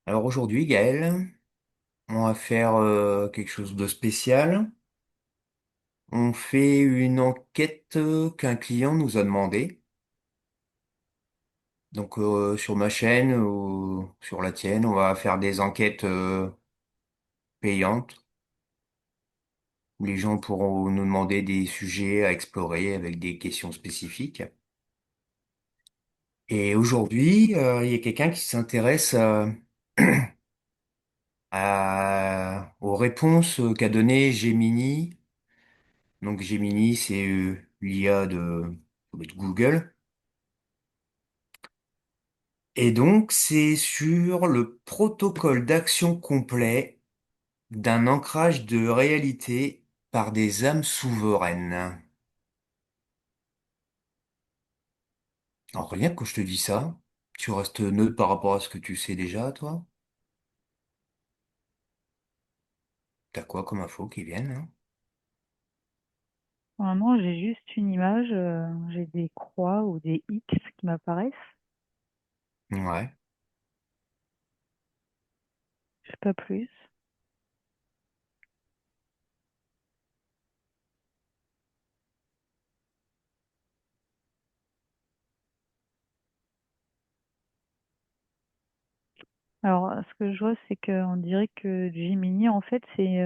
Alors aujourd'hui, Gaël, on va faire quelque chose de spécial. On fait une enquête qu'un client nous a demandé. Donc sur ma chaîne ou sur la tienne, on va faire des enquêtes payantes où les gens pourront nous demander des sujets à explorer avec des questions spécifiques. Et aujourd'hui, il y a quelqu'un qui s'intéresse aux réponses qu'a donné Gemini. Donc Gemini, c'est l'IA de Google. Et donc, c'est sur le protocole d'action complet d'un ancrage de réalité par des âmes souveraines. Alors, rien que quand je te dis ça, tu restes neutre par rapport à ce que tu sais déjà, toi? T'as quoi comme info qui viennent, hein? Vraiment, j'ai juste une image, j'ai des croix ou des X qui m'apparaissent, Ouais. je sais pas plus. Alors, ce que je vois, c'est qu'on dirait que Gemini, en fait, c'est,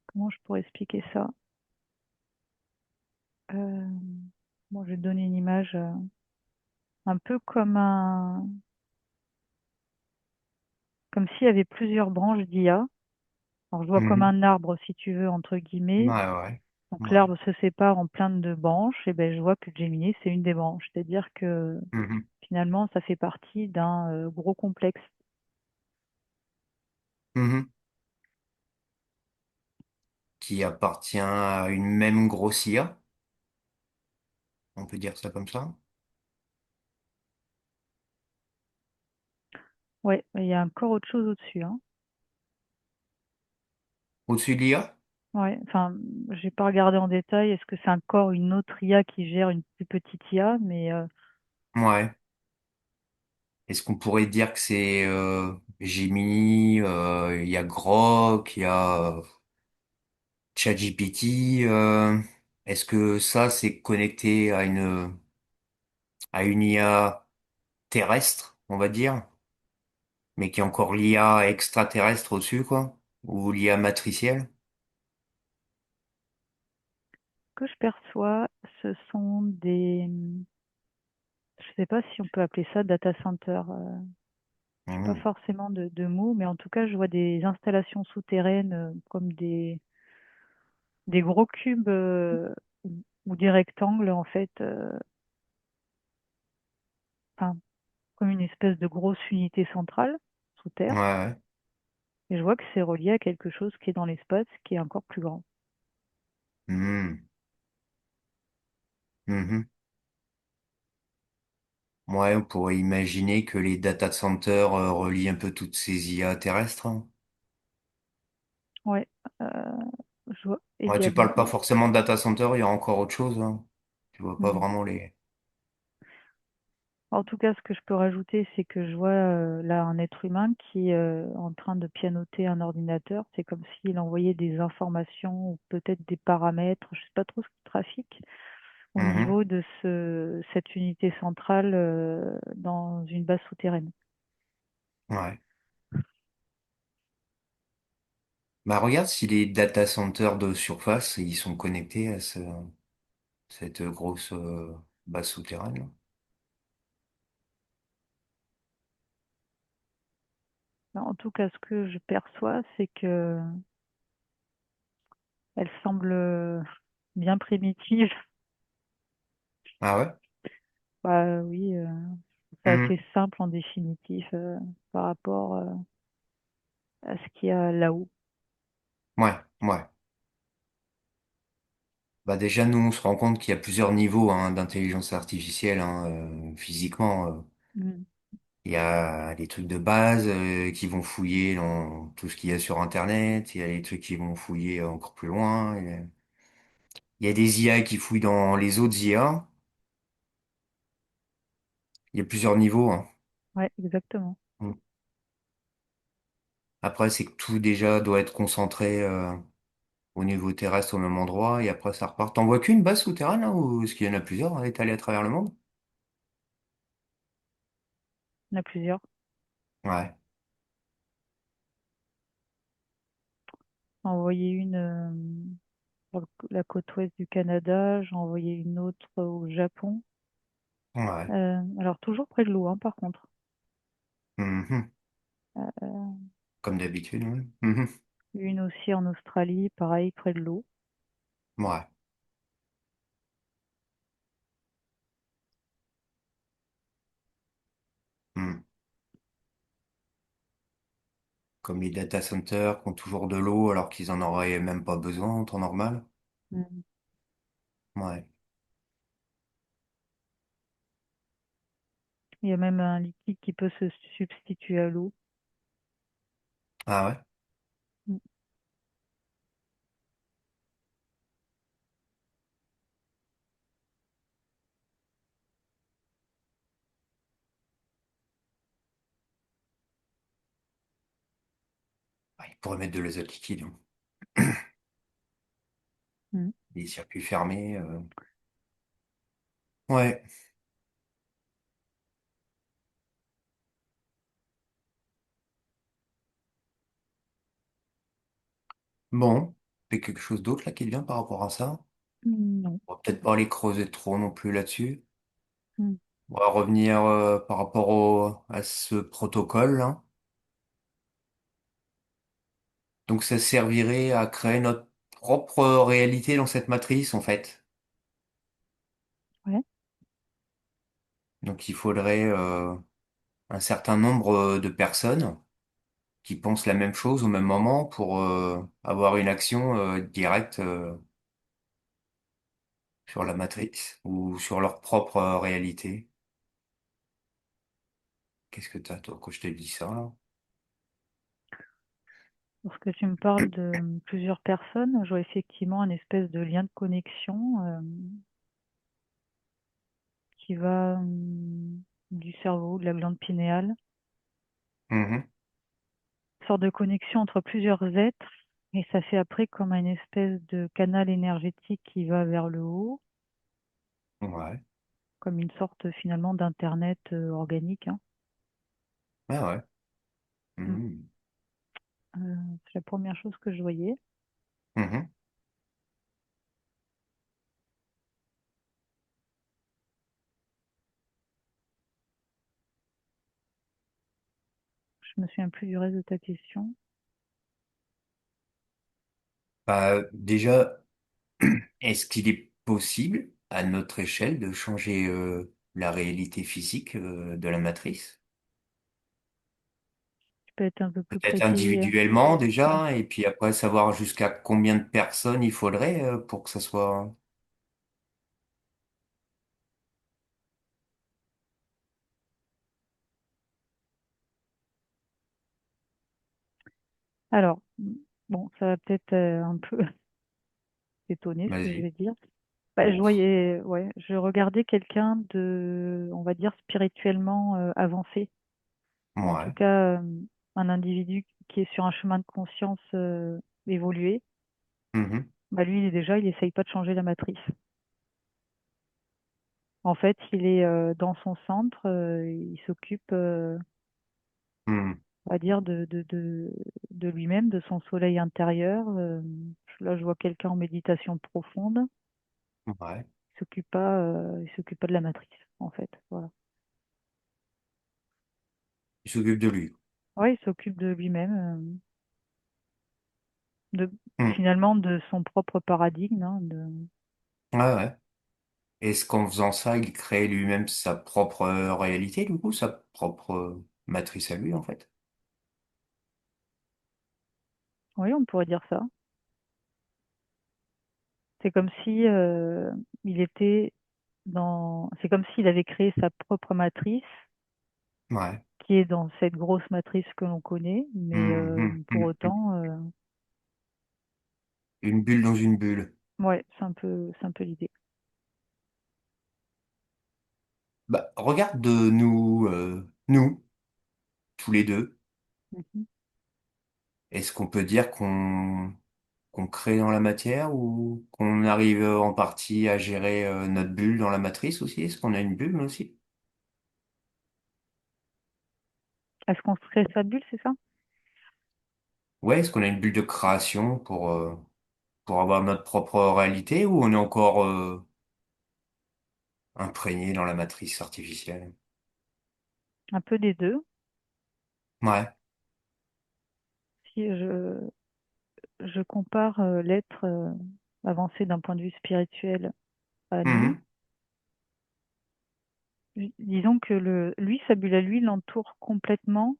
comment je pourrais expliquer ça? Euh, bon, je vais te donner une image un peu comme s'il y avait plusieurs branches d'IA. Alors, je vois comme Mhm. un arbre, si tu veux, entre Ouais, guillemets. ouais. Donc, Ouais. l'arbre se sépare en plein de branches, et ben, je vois que Gemini, c'est une des branches. C'est-à-dire que Mhm. finalement, ça fait partie d'un gros complexe. Mhm. Qui appartient à une même grosse IA, on peut dire ça comme ça. Ouais, il y a encore autre chose au-dessus, hein. Au-dessus de l'IA? Ouais, enfin, j'ai pas regardé en détail. Est-ce que c'est encore une autre IA qui gère une plus petite IA? Mais Ouais. Est-ce qu'on pourrait dire que c'est Gemini, il y a Grok, il y a ChatGPT, est-ce que ça c'est connecté à une IA terrestre, on va dire, mais qui est encore l'IA extraterrestre au-dessus, quoi, ou l'IA matricielle? ce que je perçois, ce sont je sais pas si on peut appeler ça data center. J'ai pas Hmm. forcément de mots, mais en tout cas, je vois des installations souterraines comme des gros cubes ou des rectangles en fait, enfin, comme une espèce de grosse unité centrale sous Ouais, terre. ouais. Et je vois que c'est relié à quelque chose qui est dans l'espace, qui est encore plus grand. Hmm. Mhm. Ouais, on pourrait imaginer que les data centers relient un peu toutes ces IA terrestres, hein. Ouais, euh, je vois Ouais, tu également. parles pas forcément de data center, il y a encore autre chose, hein. Tu vois pas Mhm. vraiment les... En tout cas, ce que je peux rajouter, c'est que je vois là un être humain qui est en train de pianoter un ordinateur. C'est comme s'il envoyait des informations ou peut-être des paramètres, je sais pas trop ce qu'il trafique, au Mhm. niveau de cette unité centrale dans une base souterraine. Ouais. Bah regarde si les data centers de surface, ils sont connectés à cette grosse base souterraine. En tout cas, ce que je perçois, c'est que elle semble bien primitive. Ah ouais? Bah oui, c'est Mhm. assez simple en définitive par rapport à ce qu'il y a là-haut. Ouais, ouais. Bah déjà, nous, on se rend compte qu'il y a plusieurs niveaux hein, d'intelligence artificielle hein, physiquement. Mm. Il y a les trucs de base qui vont fouiller dans tout ce qu'il y a sur Internet. Il y a les trucs qui vont fouiller encore plus loin. Il y a des IA qui fouillent dans les autres IA. Il y a plusieurs niveaux, hein. Ouais, exactement. Mm. Après, c'est que tout déjà doit être concentré au niveau terrestre au même endroit et après ça repart. T'en vois qu'une base souterraine là, ou est-ce qu'il y en a plusieurs étalées à travers le monde? Il y en a plusieurs. Ouais, J'ai envoyé une sur la côte ouest du Canada, j'ai envoyé une autre au Japon. ouais. Alors toujours près de l'eau, hein, par contre. Mhm. Euh, Comme d'habitude, ouais. Mhm. une aussi en Australie, pareil, près de l'eau. Ouais. Mm. Comme les data centers qui ont toujours de l'eau alors qu'ils en auraient même pas besoin en temps normal. Mm. Ouais. Il y a même un liquide qui peut se substituer à l'eau. Ah ouais? Mm. Ah, ils pourraient mettre de l'azote liquide, hein. Mm. Des circuits fermés. Ouais. Bon. C'est quelque chose d'autre là qui te vient par rapport à ça? Non. On va peut-être pas aller creuser trop non plus là-dessus. Mm. On va revenir par rapport à ce protocole, là. Donc ça servirait à créer notre propre réalité dans cette matrice, en fait. Ouais. Donc il faudrait un certain nombre de personnes qui pensent la même chose au même moment pour avoir une action directe sur la matrice ou sur leur propre réalité. Qu'est-ce que t'as, toi, quand je te dis ça, là? Lorsque tu me parles de plusieurs personnes, je vois effectivement un espèce de lien de connexion qui va du cerveau, de la glande pinéale, Mhm. une sorte de connexion entre plusieurs êtres, et ça fait après comme une espèce de canal énergétique qui va vers le haut, Ouais. comme une sorte finalement d'internet organique, hein. Ah ouais. Mm. Mhm. C'est la première chose que je voyais. Mhm. Je me souviens plus du reste de ta question. Bah, déjà, est-ce qu'il est possible, à notre échelle, de changer la réalité physique de la matrice? Tu peux être un peu plus Peut-être précis. individuellement Ouais. déjà, et puis après savoir jusqu'à combien de personnes il faudrait pour que ça soit... Alors, bon, ça va peut-être un peu étonner ce que je Vas-y. vais dire. Bah, je Ouf. voyais, ouais, je regardais quelqu'un de, on va dire, spirituellement avancé. En tout Ouais. cas, un individu qui est sur un chemin de conscience évolué. Mhm. Bah, lui, déjà, il essaye pas de changer la matrice. En fait, il est dans son centre, il s'occupe, Mhm. on va dire, de lui-même, de son soleil intérieur. Là, je vois quelqu'un en méditation profonde. Ouais. Il s'occupe pas de la matrice, en fait. Voilà. Il s'occupe de lui. Ouais, il s'occupe de lui-même, de Mhm. finalement de son propre paradigme, hein, de... Ouais, ouais. Est-ce qu'en faisant ça, il crée lui-même sa propre réalité, du coup, sa propre matrice à lui, en fait? Oui, on pourrait dire ça. C'est comme si il était dans, c'est comme s'il avait créé sa propre matrice, Ouais. qui est dans cette grosse matrice que l'on connaît, mais Mhm. pour Mhm. autant, Une bulle dans une bulle. ouais, c'est un peu l'idée. Bah, regarde de nous, nous, tous les deux. Mhm. Est-ce qu'on peut dire qu'on crée dans la matière ou qu'on arrive en partie à gérer notre bulle dans la matrice aussi? Est-ce qu'on a une bulle aussi? Est-ce qu'on se crée sa bulle, c'est ça? Ouais, est-ce qu'on a une bulle de création pour avoir notre propre réalité ou on est encore imprégné dans la matrice artificielle? Un peu des deux. Ouais. Si je compare l'être avancé d'un point de vue spirituel à nous, Mhm. disons que lui, sa bulle à lui, l'entoure complètement.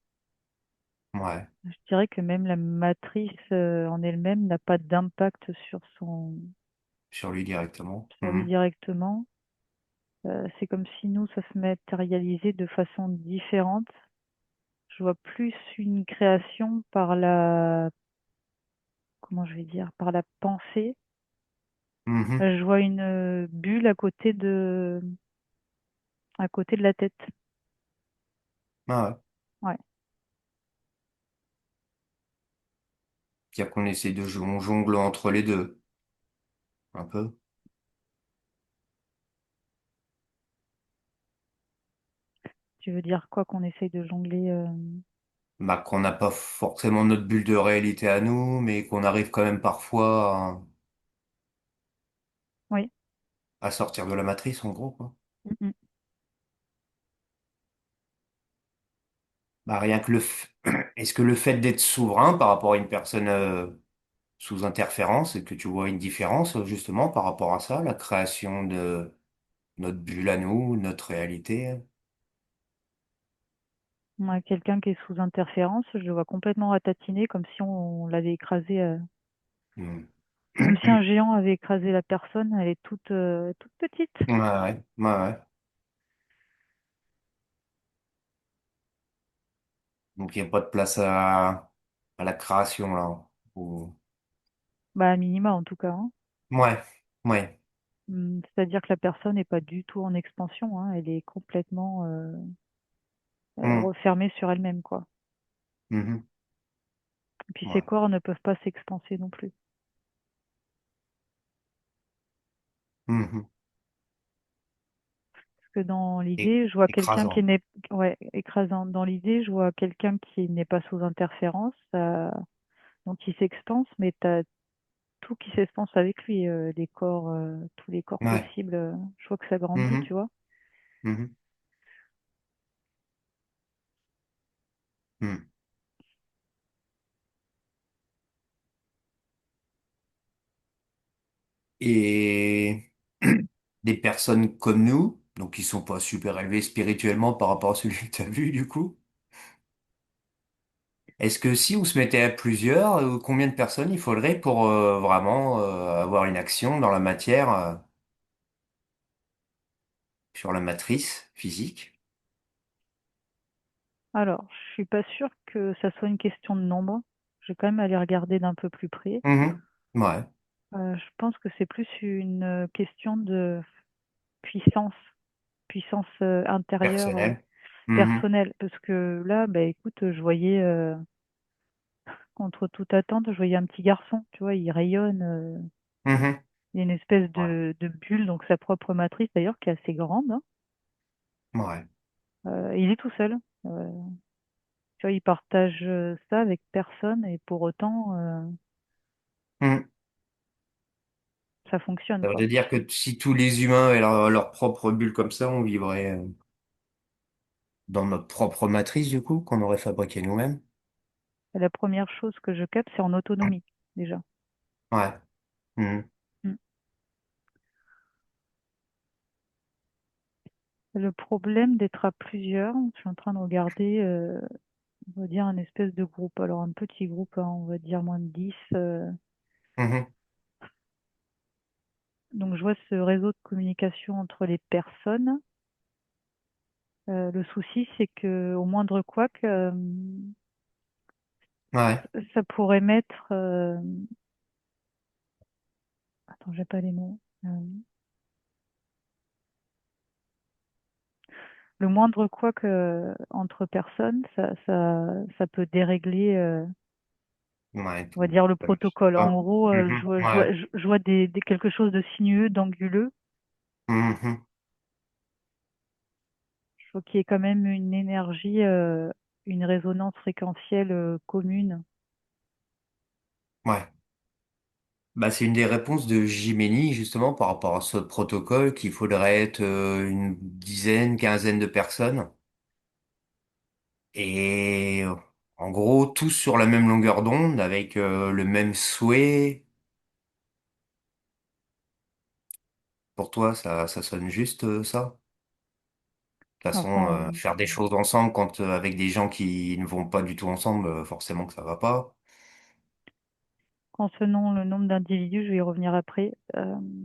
Ouais. Je dirais que même la matrice en elle-même n'a pas d'impact Sur lui directement. sur lui Mhm. directement. C'est comme si nous, ça se matérialisait de façon différente. Je vois plus une création par comment je vais dire, par la pensée. Mhm. Je vois une bulle à côté de la tête. Ah ouais. Ouais. C'est-à-dire qu'on essaie de on jongle entre les deux, un peu. Tu veux dire quoi qu'on essaye de jongler Bah, qu'on n'a pas forcément notre bulle de réalité à nous, mais qu'on arrive quand même parfois Oui. à sortir de la matrice, en gros, quoi. Mm, mm. Bah, rien que est-ce que le fait d'être souverain par rapport à une personne sous interférence, et que tu vois une différence justement par rapport à ça, la création de notre bulle à nous, notre réalité? Ouais, quelqu'un qui est sous interférence, je le vois complètement ratatiner comme si on l'avait écrasé, Hmm. comme si un géant avait écrasé la personne. Elle est toute petite. Ouais, ouais, ouais, ouais. Donc il n'y a pas de place à la création là. Bah, à minima en tout cas, hein. Ouais, ouais. C'est-à-dire que la personne n'est pas du tout en expansion, hein. Elle est complètement Hmm. refermée sur elle-même, quoi. Mhm. Et puis ses Ouais. corps ne peuvent pas s'expanser non plus. Mhm. Parce que dans É- l'idée, je vois quelqu'un qui Écrasant. n'est, ouais, écrasant. Dans l'idée, je vois quelqu'un qui n'est pas sous interférence, donc qui s'expanse, mais tu as tout qui s'expanse avec lui, les corps, tous les corps Ouais. possibles. Je vois que ça grandit, Mhm. tu vois. Mhm. Mhm. Et des personnes comme nous, donc qui sont pas super élevées spirituellement par rapport à celui que tu as vu du coup, est-ce que si on se mettait à plusieurs, combien de personnes il faudrait pour vraiment avoir une action dans la matière, sur la matrice physique? Alors, je suis pas sûre que ça soit une question de nombre. Je vais quand même aller regarder d'un peu plus près. Mhm. Ouais. Je pense que c'est plus une question de puissance, puissance intérieure, Personnel. Mhm. personnelle. Parce que là, bah, écoute, je voyais, contre toute attente, je voyais un petit garçon, tu vois, il rayonne, Mhm. il y a une espèce Ouais. de bulle, donc sa propre matrice d'ailleurs, qui est assez grande, hein. Ouais. Il est tout seul. Euh, Tu vois, il partage ça avec personne et pour autant, Mhm. ça fonctionne, Ça quoi. veut dire que si tous les humains avaient leur propre bulle comme ça, on vivrait dans notre propre matrice, du coup, qu'on aurait fabriquée nous-mêmes. Et la première chose que je capte, c'est en autonomie, déjà. Ouais. Mhm. Mm. Le problème d'être à plusieurs, je suis en train de regarder, on va dire un espèce de groupe. Alors un petit groupe, hein, on va dire moins de 10. Mhm. Donc je vois ce réseau de communication entre les personnes. Le souci, c'est que au moindre couac, Ouais. ça pourrait mettre. Attends, j'ai pas les mots. le moindre couac entre personnes, ça peut dérégler, Ouais, on va tout. dire, le Ça marche protocole. En pas. gros, Mhm. Ouais. je vois quelque chose de sinueux, d'anguleux. Mhm. Je vois qu'il y ait quand même une énergie, une résonance fréquentielle commune. Ouais. Bah, c'est une des réponses de Jimeny, justement, par rapport à ce protocole, qu'il faudrait être une dizaine, quinzaine de personnes. Et en gros, tous sur la même longueur d'onde, avec le même souhait. Pour toi, ça sonne juste, ça? De toute façon, Enfin, faire des choses ensemble quand avec des gens qui ne vont pas du tout ensemble, forcément que ça va pas. concernant le nombre d'individus, je vais y revenir après.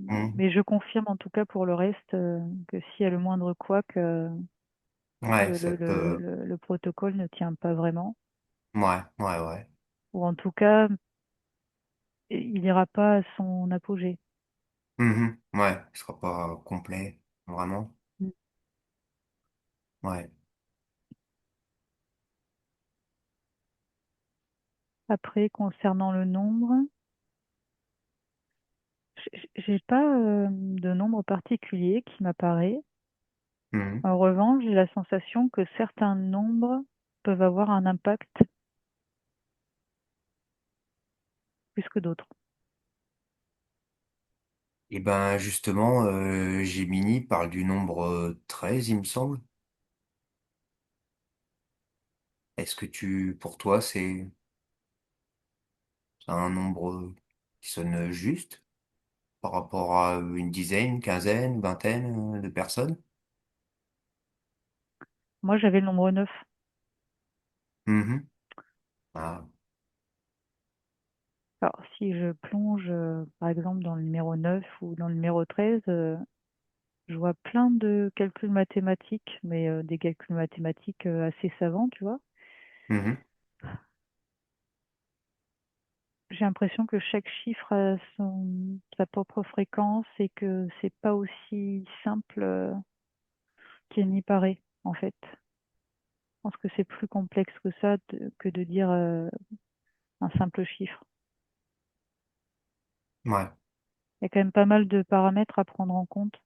Mhm. Mais je confirme en tout cas pour le reste que s'il y a le moindre couac, Ouais, ça peut. le protocole ne tient pas vraiment. Ouais, ouais, ouais. Ou en tout cas, il n'ira pas à son apogée. Mhm. Ouais, ce sera pas complet, vraiment. Mm. Ouais. Après, concernant le nombre, j'ai pas de nombre particulier qui m'apparaît. Mhm. En revanche, j'ai la sensation que certains nombres peuvent avoir un impact plus que d'autres. Et ben justement, Gemini parle du nombre 13, il me semble. Est-ce que pour toi, c'est un nombre qui sonne juste par rapport à une dizaine, quinzaine, vingtaine de personnes? Moi, j'avais le nombre 9. Mhm. Ah. Alors, si je plonge, par exemple, dans le numéro 9 ou dans le numéro 13, je vois plein de calculs mathématiques, mais des calculs mathématiques assez savants, tu vois. Mhm. J'ai l'impression que chaque chiffre a sa propre fréquence et que c'est pas aussi simple qu'il n'y paraît, en fait. Je pense que c'est plus complexe que ça, que de dire un simple chiffre. Ouais, Il y a quand même pas mal de paramètres à prendre en compte.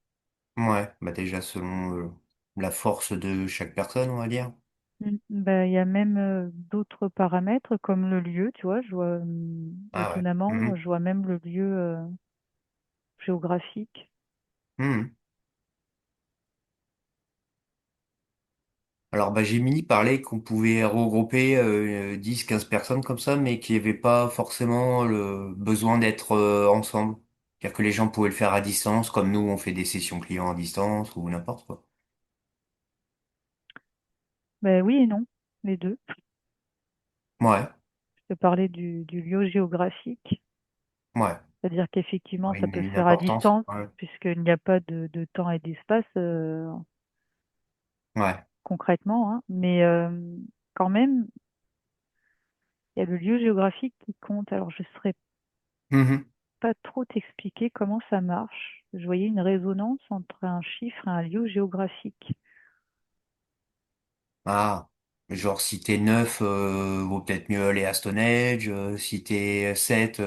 ouais. Bah déjà selon la force de chaque personne, on va dire. Ben, il y a même d'autres paramètres comme le lieu, tu vois. Ah ouais. Étonnamment, Mhm. je vois même le lieu géographique. Mhm. Alors, bah, Gemini parlait qu'on pouvait regrouper 10, 15 personnes comme ça, mais qu'il n'y avait pas forcément le besoin d'être ensemble. C'est-à-dire que les gens pouvaient le faire à distance, comme nous, on fait des sessions clients à distance ou n'importe quoi. Ben oui et non, les deux. Ouais, Je te parlais du lieu géographique. ouais. C'est-à-dire qu'effectivement, Ouais, ça peut se une faire à importance. distance, Ouais, puisqu'il n'y a pas de temps et d'espace ouais. concrètement, hein. Mais quand même, il y a le lieu géographique qui compte. Alors, je ne saurais Mhm. pas trop t'expliquer comment ça marche. Je voyais une résonance entre un chiffre et un lieu géographique. Ah, genre si t'es 9, vaut peut-être mieux aller à Stonehenge. Si t'es 7,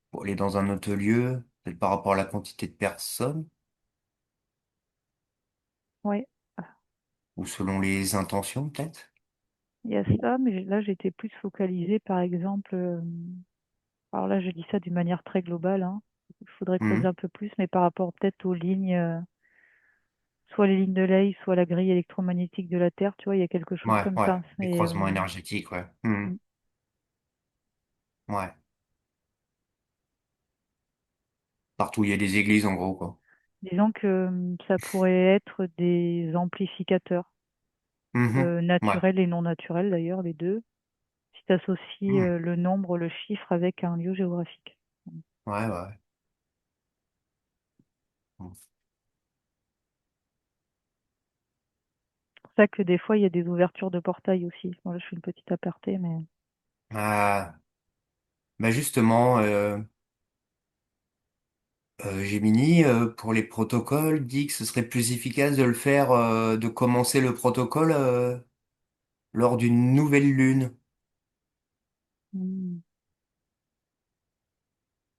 pour aller dans un autre lieu, peut-être par rapport à la quantité de personnes, Ouais, ou selon les intentions, peut-être. il y a ça, mais là, j'étais plus focalisée, par exemple, alors là, je dis ça d'une manière très globale, hein. Il faudrait creuser Mhm. un peu plus, mais par rapport peut-être aux lignes, soit les lignes de Ley, soit la grille électromagnétique de la Terre, tu vois, il y a quelque chose Ouais, comme ouais. ça. Les croisements énergétiques, ouais. Mhm. Mm. Ouais. Partout où il y a des églises, en gros, quoi. Disons que ça pourrait être des amplificateurs, Mhm. Ouais. naturels et non naturels d'ailleurs, les deux, si tu associes Mhm. le nombre, le chiffre avec un lieu géographique. Ouais, ouais. Mhm. C'est pour ça que des fois, il y a des ouvertures de portail aussi. Bon, là, je fais une petite aparté, mais Ah, bah justement, Gemini, pour les protocoles, dit que ce serait plus efficace de le faire, de commencer le protocole lors d'une nouvelle lune. Hmm.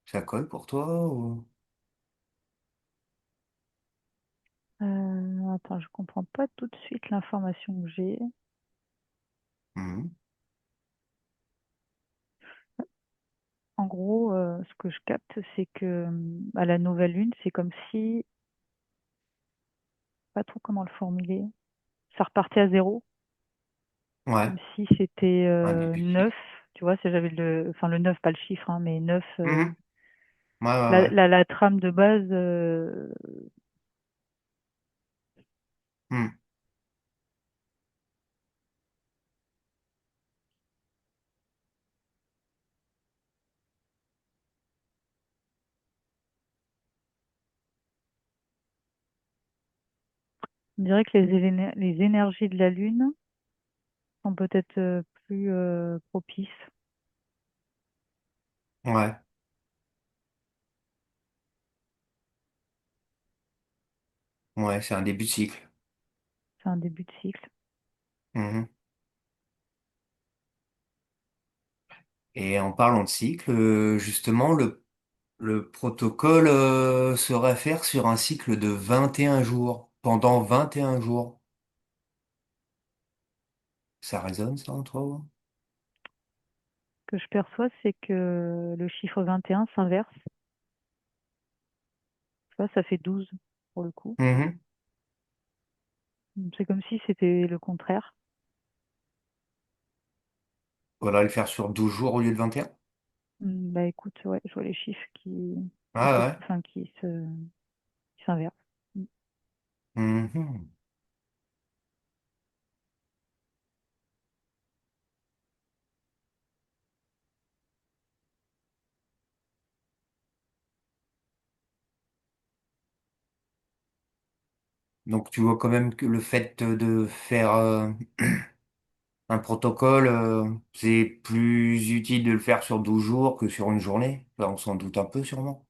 Ça colle pour toi ou... Attends, je comprends pas tout de suite l'information que j'ai. Mhm. En gros, ce que je capte, c'est que à la nouvelle lune, c'est comme si, pas trop comment le formuler, ça repartait à zéro, Ouais, comme si c'était un début de neuf. cycle. Tu vois, si j'avais enfin le neuf, pas le chiffre, hein, mais neuf, Mhm. Ouais, ouais, ouais. la trame de base. Mhm. On dirait que les énergies de la lune sont peut-être plus propices. Ouais, ouais, c'est un début de cycle. C'est un début de cycle. Mhm. Et en parlant de cycle, justement, le protocole se réfère sur un cycle de 21 jours, pendant 21 jours. Ça résonne, ça, en toi? Ce que je perçois, c'est que le chiffre 21 s'inverse. Tu vois, ça fait 12 pour le coup. Mhm. C'est comme si c'était le contraire. Faudrait le faire sur 12 jours au lieu de 21. Bah écoute, ouais, je vois les chiffres Ah ouais. enfin, qui s'inversent. Mm. Mhm. Donc tu vois quand même que le fait de faire un protocole, c'est plus utile de le faire sur 12 jours que sur une journée. Là, on s'en doute un peu sûrement.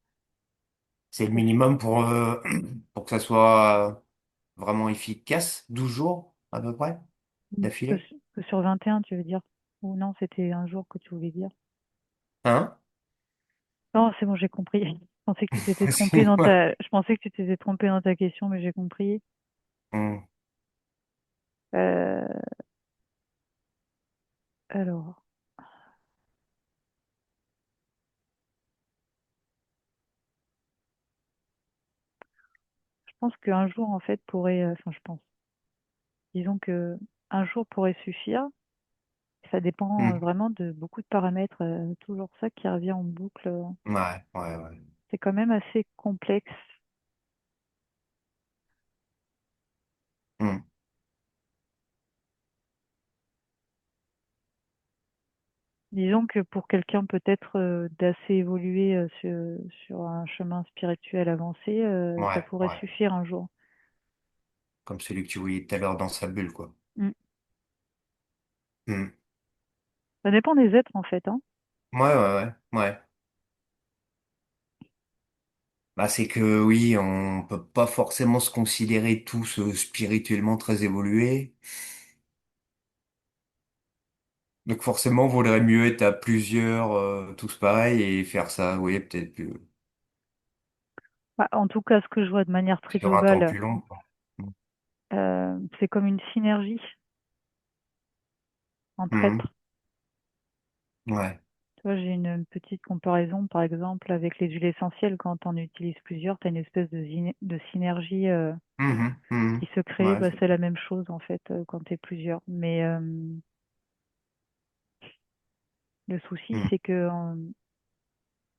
C'est le Pour- minimum pour que ça soit vraiment efficace, 12 jours à peu près, que, d'affilée. que sur 21, tu veux dire? Ou non, c'était un jour que tu voulais dire. Hein? Non, c'est bon, j'ai compris. Je pensais que tu t'étais trompé Excuse-moi. je pensais que tu t'étais trompé dans ta question, mais j'ai compris. Hmm. Euh, alors, je pense qu'un jour, en fait, pourrait, enfin, je pense, disons que un jour pourrait suffire. Ça dépend Hmm. vraiment de beaucoup de paramètres, toujours ça qui revient en boucle. Ouais, ouais, ouais. C'est quand même assez complexe. Hmm. Disons que pour quelqu'un peut-être d'assez évolué sur un chemin spirituel avancé, ça Ouais, pourrait ouais. suffire un jour. Comme celui que tu voyais tout à l'heure dans sa bulle, quoi. Mm. Hmm. Ça dépend des êtres en fait, hein. Ouais, ouais, ouais, ouais. Bah, c'est que oui, on peut pas forcément se considérer tous spirituellement très évolués. Donc forcément, vaudrait mieux être à plusieurs, tous pareils et faire ça, oui, peut-être Bah, en tout cas, ce que je vois de manière très sur un temps globale, plus long, quoi. c'est comme une synergie entre Mhm. êtres. Ouais. Tu vois, j'ai une petite comparaison, par exemple, avec les huiles essentielles. Quand on utilise plusieurs, tu as une espèce de synergie Mhm. qui Mhm. se crée. Ouais, Bah, c'est c'est la clair. même chose, en fait, quand tu es plusieurs. Mais le souci, Mhm. c'est que,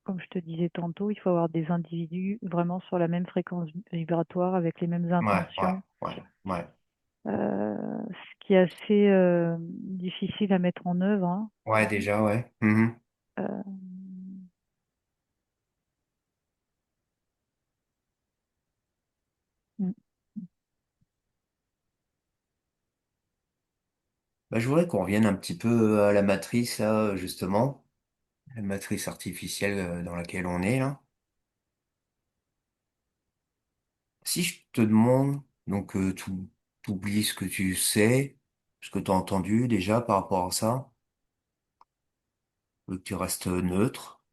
comme je te disais tantôt, il faut avoir des individus vraiment sur la même fréquence vibratoire, avec les mêmes Ouais, ouais, intentions, ouais, ouais. ce qui est assez difficile à mettre en œuvre, hein. Ouais, déjà, ouais. Mhm. Euh, mm. Bah, je voudrais qu'on revienne un petit peu à la matrice, là, justement. La matrice artificielle dans laquelle on est, là. Si je te demande, donc t'oublies ce que tu sais, ce que tu as entendu déjà par rapport à ça, que tu restes neutre,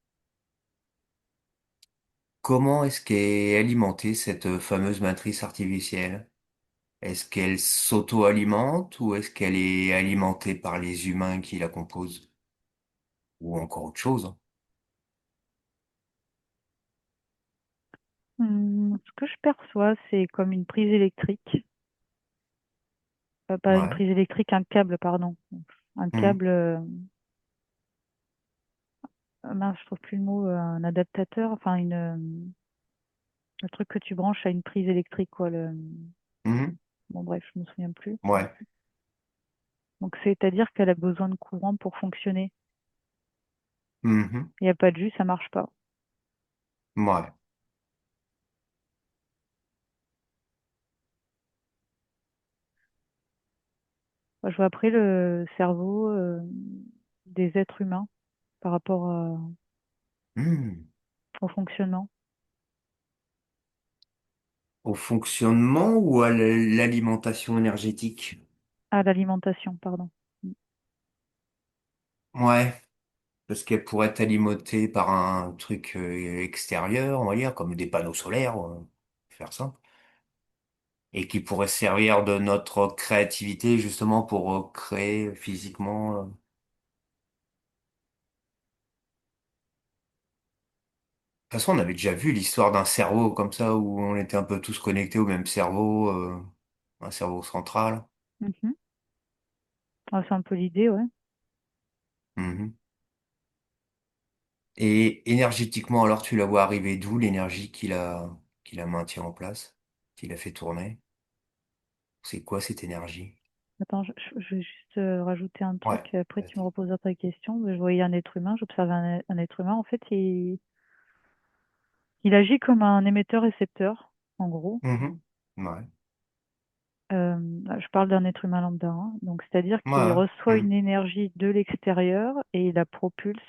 comment est-ce qu'est alimentée cette fameuse matrice artificielle? Est-ce qu'elle s'auto-alimente ou est-ce qu'elle est alimentée par les humains qui la composent? Ou encore autre chose, hein. Ce que je perçois, c'est comme une prise électrique. Pas une Ouais. prise électrique, un câble, pardon. Un Mhm. câble, mince, je trouve plus le mot, un adaptateur, enfin le truc que tu branches à une prise électrique, quoi. Mhm. Bon, bref, je me souviens plus. Ouais. Donc, c'est-à-dire qu'elle a besoin de courant pour fonctionner. Mhm. Il n'y a pas de jus, ça marche pas. Ouais. Moi, je vois après le cerveau des êtres humains par rapport Mhm. au fonctionnement, Au fonctionnement ou à l'alimentation énergétique? à l'alimentation, pardon. Ouais. Parce qu'elle pourrait être alimentée par un truc extérieur, on va dire, comme des panneaux solaires, faire simple, et qui pourrait servir de notre créativité justement pour créer physiquement. De toute façon, on avait déjà vu l'histoire d'un cerveau comme ça où on était un peu tous connectés au même cerveau, un cerveau central. Mhm. Ah, c'est un peu l'idée, ouais. Mhm. Et énergétiquement, alors tu la vois arriver d'où l'énergie qui la maintient en place, qui la fait tourner? C'est quoi cette énergie? Attends, je vais juste rajouter un Ouais. truc. Après, tu me Vas-y. reposes ta question. Je voyais un être humain, j'observais un être humain. En fait, il agit comme un émetteur-récepteur, en gros. Mhm. Ouais. Je parle d'un être humain lambda, hein. Donc, c'est-à-dire Ouais, qu'il ouais. reçoit une Mhm. énergie de l'extérieur et il la propulse,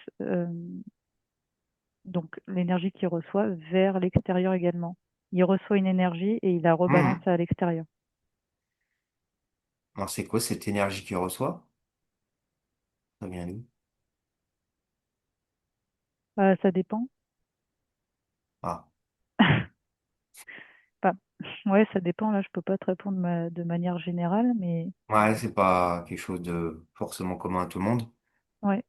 donc l'énergie qu'il reçoit, vers l'extérieur également. Il reçoit une énergie et il la rebalance Mhm. à l'extérieur. Alors c'est quoi cette énergie qu'il reçoit? Ça vient d'où? Ça dépend. Ah, Enfin, ouais, ça dépend. Là, je peux pas te répondre de manière générale, mais ouais, c'est pas quelque chose de forcément commun à tout le monde. ouais.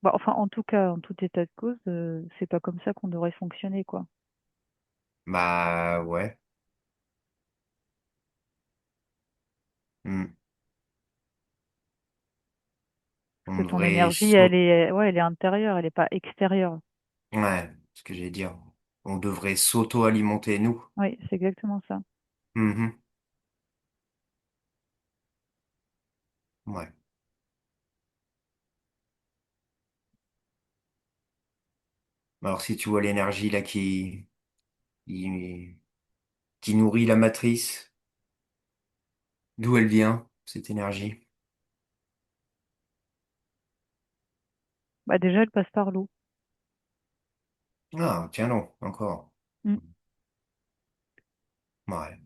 Bah, enfin, en tout cas, en tout état de cause, c'est pas comme ça qu'on devrait fonctionner, quoi. Bah ouais. Hmm. Parce que On ton devrait énergie, elle est, ouais, elle est intérieure, elle est pas extérieure. ouais, ce que j'allais dire. On devrait s'auto-alimenter nous. Oui, c'est exactement ça. Mhm. Ouais. Alors si tu vois l'énergie là qui, qui nourrit la matrice, d'où elle vient, cette énergie? Bah, déjà, elle passe par l'eau. Ah, tiens non, encore. Mm. Ouais.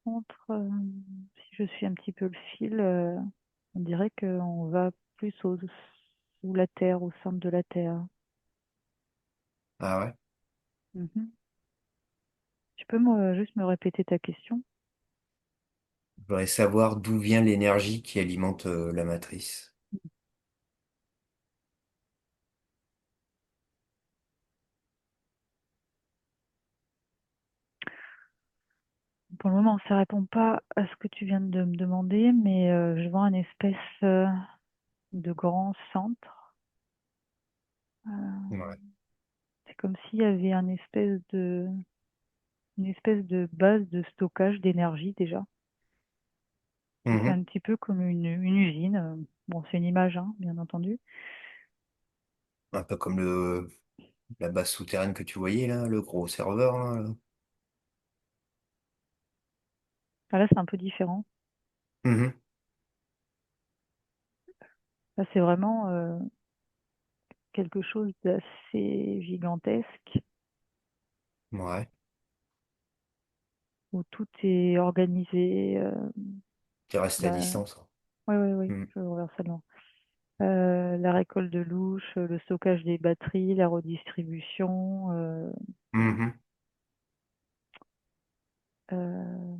Contre, si je suis un petit peu le fil, on dirait qu'on va plus sous la terre, au centre de la terre. Ah ouais. Mhm. Tu peux juste me répéter ta question? Je voudrais savoir d'où vient l'énergie qui alimente la matrice. Pour le moment, ça répond pas à ce que tu viens de me demander, mais je vois un espèce de grand centre. Euh, Ouais. c'est comme s'il y avait une espèce de base de stockage d'énergie déjà. C'est Mhm. un petit peu comme une usine. Bon, c'est une image, hein, bien entendu. Un peu comme la base souterraine que tu voyais là, le gros serveur là. Enfin, là, c'est un peu différent. Mhm. Là, c'est vraiment quelque chose d'assez gigantesque. Ouais. où tout est organisé. Tu restes à La... distance, hein. Ouais, ouais, ouais, Hmm. je regarde ça loin. La récolte de louches, le stockage des batteries, la redistribution. Mhm. Euh,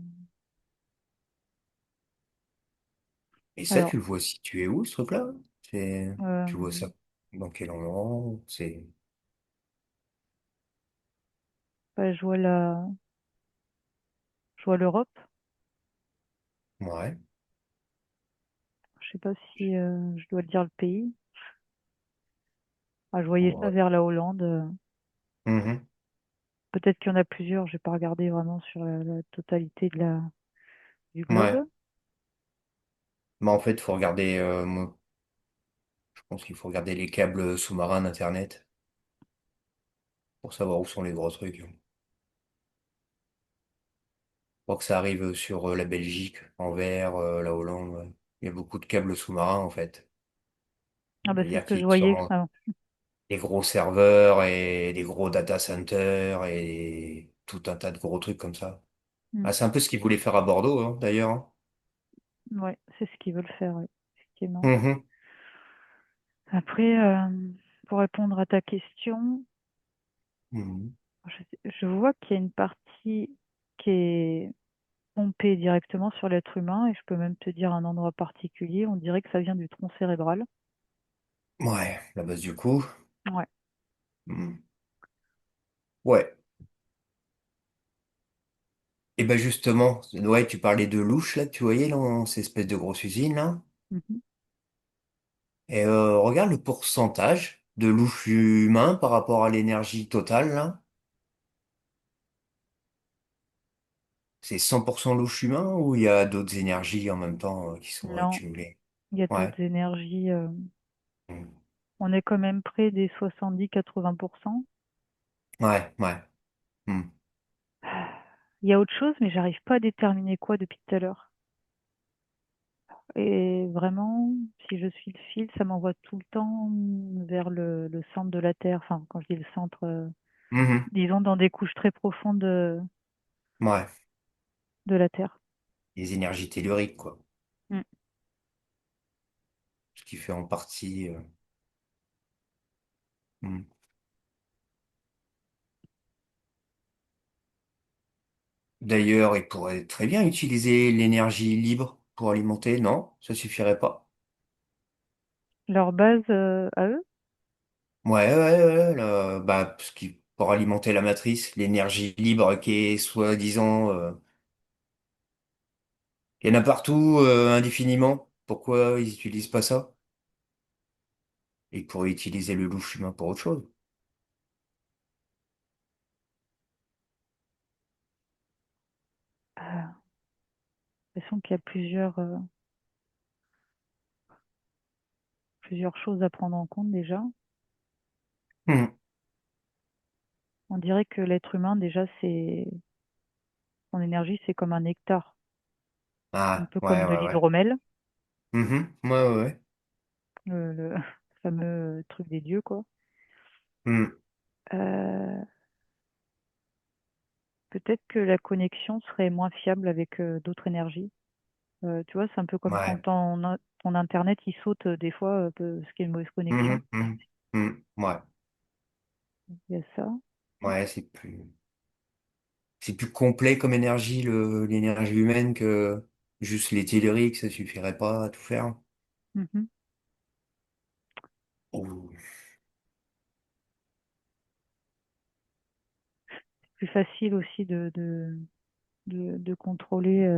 Et ça, alors, tu le vois situé où, ce truc-là? C'est, euh, tu vois ça dans quel endroit? C'est, bah, je vois l'Europe. ouais. Je sais pas si je dois le dire le pays. Ah, je voyais ça Ouais. vers la Hollande. Mhm. Peut-être qu'il y en a plusieurs. J'ai pas regardé vraiment sur la totalité du Ouais. globe. Mais en fait, faut regarder, moi, je pense qu'il faut regarder les câbles sous-marins d'Internet pour savoir où sont les gros trucs. Je crois que ça arrive sur la Belgique, Anvers, la Hollande. Ouais. Il y a beaucoup de câbles sous-marins, en fait. Ah bah c'est ce C'est-à-dire que je qu'ils voyais. sont Ah, des gros serveurs et des gros data centers et tout un tas de gros trucs comme ça. mm. Ah, c'est un peu ce qu'ils voulaient faire à Bordeaux, hein, d'ailleurs, hein. Ouais, c'est ce qu'ils veulent faire, oui, effectivement. Mhm. Après, pour répondre à ta question, Mhm. je vois qu'il y a une partie qui est pompée directement sur l'être humain, et je peux même te dire un endroit particulier. On dirait que ça vient du tronc cérébral. Ouais, la base du coup. Ouais. Mhm. Ouais. Et ben justement, ouais, tu parlais de louche là, que tu voyais dans ces espèces de grosses usines là. Mhm. Et regarde le pourcentage de louche humain par rapport à l'énergie totale là. C'est 100% louche humain ou il y a d'autres énergies en même temps qui sont Non, accumulées? il y a Ouais. d'autres énergies. Mhm. On est quand même près des 70-80%. Ouais, ouais. Hmm. Il y a autre chose, mais j'arrive pas à déterminer quoi depuis tout à l'heure. Et vraiment, si je suis le fil, ça m'envoie tout le temps vers le centre de la Terre. Enfin, quand je dis le centre, Mhm. disons dans des couches très profondes Ouais. de la Terre. Les énergies telluriques, quoi. Mm. Ce qui fait en partie. Hmm. D'ailleurs, ils pourraient très bien utiliser l'énergie libre pour alimenter, non? Ça suffirait pas? Leur base à eux? Ouais, ouais, ouais, bah, parce qu'il, pour alimenter la matrice, l'énergie libre qui est soi-disant, il y en a partout, indéfiniment. Pourquoi ils utilisent pas ça? Ils pourraient utiliser le louche humain pour autre chose. J'ai l'impression qu'il y a plusieurs choses à prendre en compte déjà. Hmm. On dirait que l'être humain, déjà, son énergie, c'est comme un nectar, un Ah, peu comme ouais, de ouais, ouais. l'hydromel, Mhm. Ouais, ouais, ouais. le fameux truc des dieux, quoi. Hmm. Euh, Peut-être que la connexion serait moins fiable avec d'autres énergies. Tu vois, c'est un peu comme quand Ouais. ton Internet, il saute des fois, parce qu'il y a une mauvaise connexion. Mhm, mhm, mhm. Ouais. Il y a ça. Ouais, c'est plus complet comme énergie, l'énergie humaine que juste les telluriques, ça suffirait pas à tout faire. Mhm. Ou- Plus facile aussi de contrôler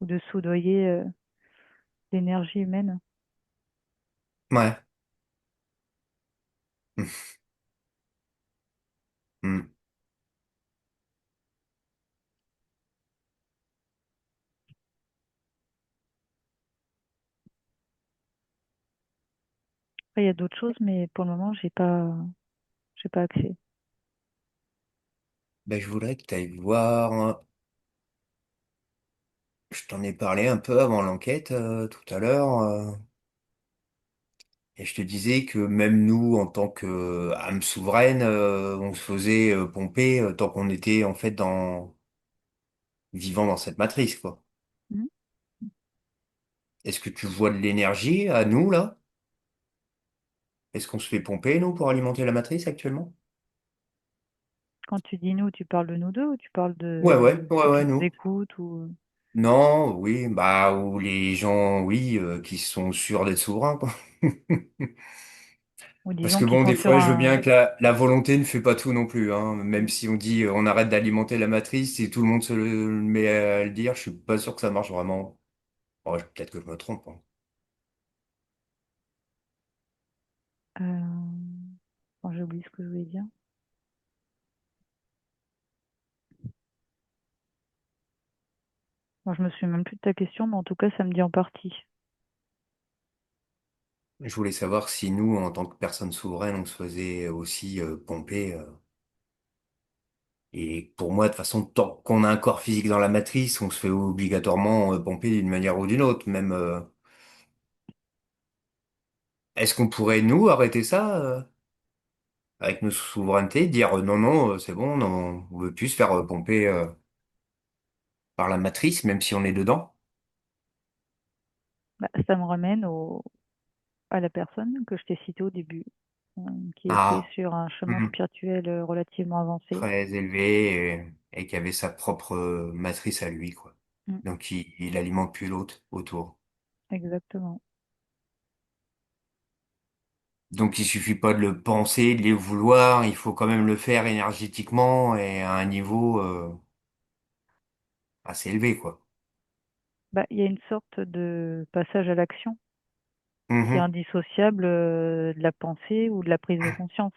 ou de soudoyer l'énergie humaine. Ouais. Mhm. Après, il y a d'autres choses, mais pour le moment, j'ai pas accès. Ben, je voudrais que tu ailles voir, hein. Je t'en ai parlé un peu avant l'enquête tout à l'heure. Et je te disais que même nous, en tant que âme souveraine, on se faisait pomper tant qu'on était en fait vivant dans cette matrice, quoi. Hmm. Est-ce que tu vois de l'énergie à nous, là? Est-ce qu'on se fait pomper, nous, pour alimenter la matrice actuellement? Quand tu dis nous, tu parles de nous deux ou tu parles Ouais, de ouais, ouais, ceux ouais, qui nous nous. écoutent Non, oui, bah, ou les gens, oui, qui sont sûrs d'être souverains, quoi. ou Parce disons que qui bon, sont des sur fois, je veux un... bien que la volonté ne fait pas tout non plus, hein. Même Hmm. si on dit on arrête d'alimenter la matrice, si tout le monde se le met à le dire, je suis pas sûr que ça marche vraiment. Bon, peut-être que je me trompe, hein. bon, j'ai oublié ce que je voulais dire. Bon, je me souviens même plus de ta question, mais en tout cas, ça me dit en partie. Je voulais savoir si nous, en tant que personnes souveraines, on se faisait aussi pomper. Et pour moi, de toute façon, tant qu'on a un corps physique dans la matrice, on se fait obligatoirement pomper d'une manière ou d'une autre. Même, est-ce qu'on pourrait, nous, arrêter ça avec nos souverainetés, dire non, non, c'est bon, non, on veut plus se faire pomper par la matrice, même si on est dedans? Bah, ça me ramène à la personne que je t'ai citée au début, euh, qui était Ah, sur un chemin mhm. spirituel relativement avancé. Très élevé et qui avait sa propre matrice à lui, quoi. Mm, Donc il alimente plus l'autre autour. exactement. Donc il suffit pas de le penser, de le vouloir, il faut quand même le faire énergétiquement et à un niveau assez élevé, quoi. Bah, il y a une sorte de passage à l'action qui est Mhm. indissociable de la pensée ou de la prise de conscience.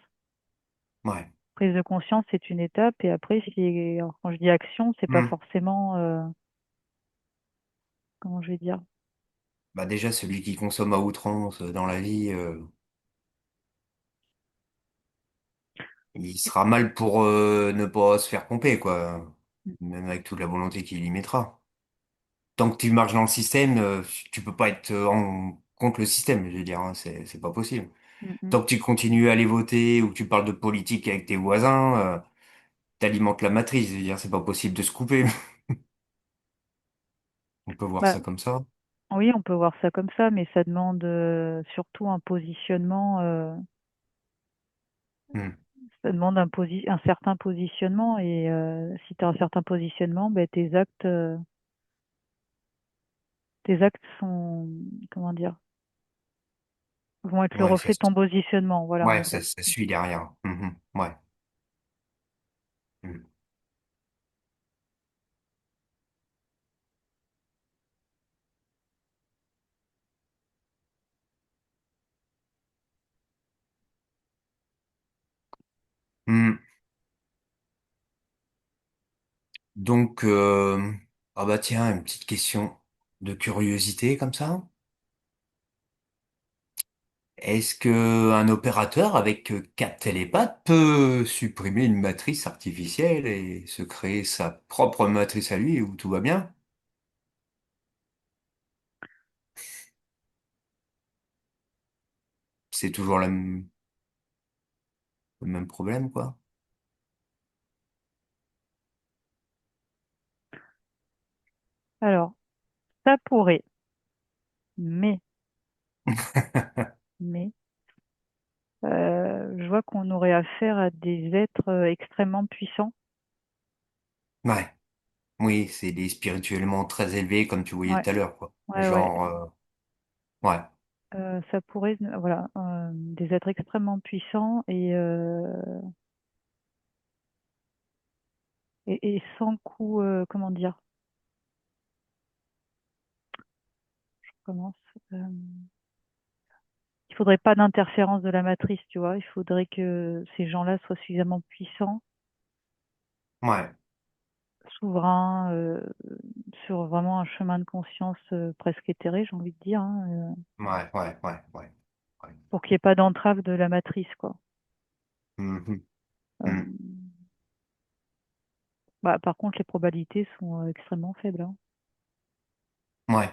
Ouais. Prise de conscience, c'est une étape, et après, alors, quand je dis action, c'est pas Mhm. forcément, comment je vais dire, Bah déjà celui qui consomme à outrance dans la vie, il sera mal pour ne pas se faire pomper, quoi. Même avec toute la volonté qu'il y mettra. Tant que tu marches dans le système, tu peux pas être contre le système, je veux dire, hein, c'est pas possible. mm, mm. Tant que tu continues à aller voter ou que tu parles de politique avec tes voisins, t'alimentes la matrice, je veux dire, c'est pas possible de se couper. On peut voir Bah, ça comme ça. oui, on peut voir ça comme ça, mais ça demande surtout un positionnement, Hmm. un certain positionnement, et si tu as un certain positionnement, ben, tes actes sont, comment dire, vont être le Ouais, reflet de ton positionnement, voilà, en ouais, gros. ça suit derrière. Mhm. Ouais. Hmm. Hmm. Donc, ah bah tiens, une petite question de curiosité comme ça. Est-ce que un opérateur avec quatre télépathes peut supprimer une matrice artificielle et se créer sa propre matrice à lui où tout va bien? C'est toujours le même problème, quoi. Alors, ça pourrait, mais, mais, je vois qu'on aurait affaire à des êtres extrêmement puissants. Ouais, oui, c'est des spirituellement très élevés, comme tu voyais Ouais, tout à l'heure, quoi. ouais, ouais. Genre, ouais, Ça pourrait, voilà, des êtres extrêmement puissants et sans coup, comment dire, je commence. euh, il faudrait pas d'interférence de la matrice, tu vois. Il faudrait que ces gens-là soient suffisamment puissants, ouais, souverains, sur vraiment un chemin de conscience presque éthéré, j'ai envie de dire, hein, ouais, ouais, ouais, ouais. Ouais. pour qu'il n'y ait pas d'entrave de la matrice, quoi. Mhm. Euh, Mhm. bah, par contre, les probabilités sont extrêmement faibles, hein. Ouais.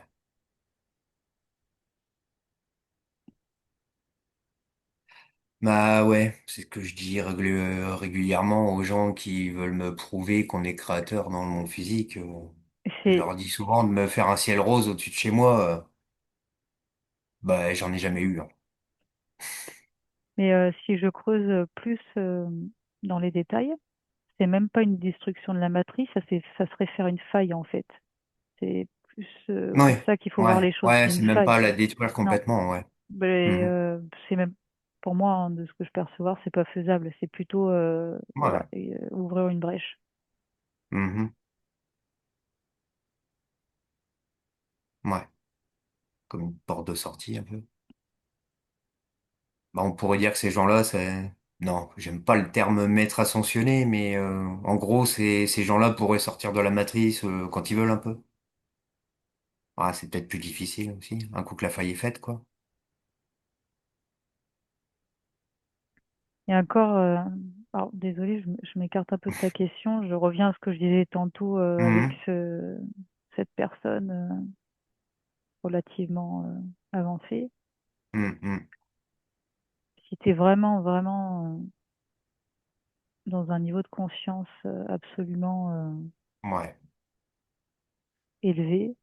Bah ouais, c'est ce que je dis régulièrement aux gens qui veulent me prouver qu'on est créateur dans le monde physique. Je C'est, leur dis souvent de me faire un ciel rose au-dessus de chez moi. Bah j'en ai jamais eu, hein. mais si je creuse plus dans les détails, c'est même pas une destruction de la matrice, ça serait faire une faille en fait. C'est plus comme Ouais, ça qu'il faut voir ouais, les choses. ouais, C'est c'est une même faille. pas la détruire Non, complètement, ouais. mais Mhm. c'est même pour moi, hein, de ce que je perçois, c'est pas faisable. C'est plutôt voilà, Ouais. ouvrir une brèche. Mhm. Ouais, comme une porte de sortie un peu. Bah, on pourrait dire que ces gens-là, c'est... Non, j'aime pas le terme maître ascensionné, mais en gros, ces gens-là pourraient sortir de la matrice quand ils veulent un peu. Ah, c'est peut-être plus difficile aussi, un coup que la faille est faite, quoi. Et encore, alors désolée, je m'écarte un peu de ta question. Je reviens à ce que je disais tantôt avec Mhm. cette personne relativement avancée. Mhm. Si tu es vraiment, vraiment dans un niveau de conscience absolument Ouais. élevé,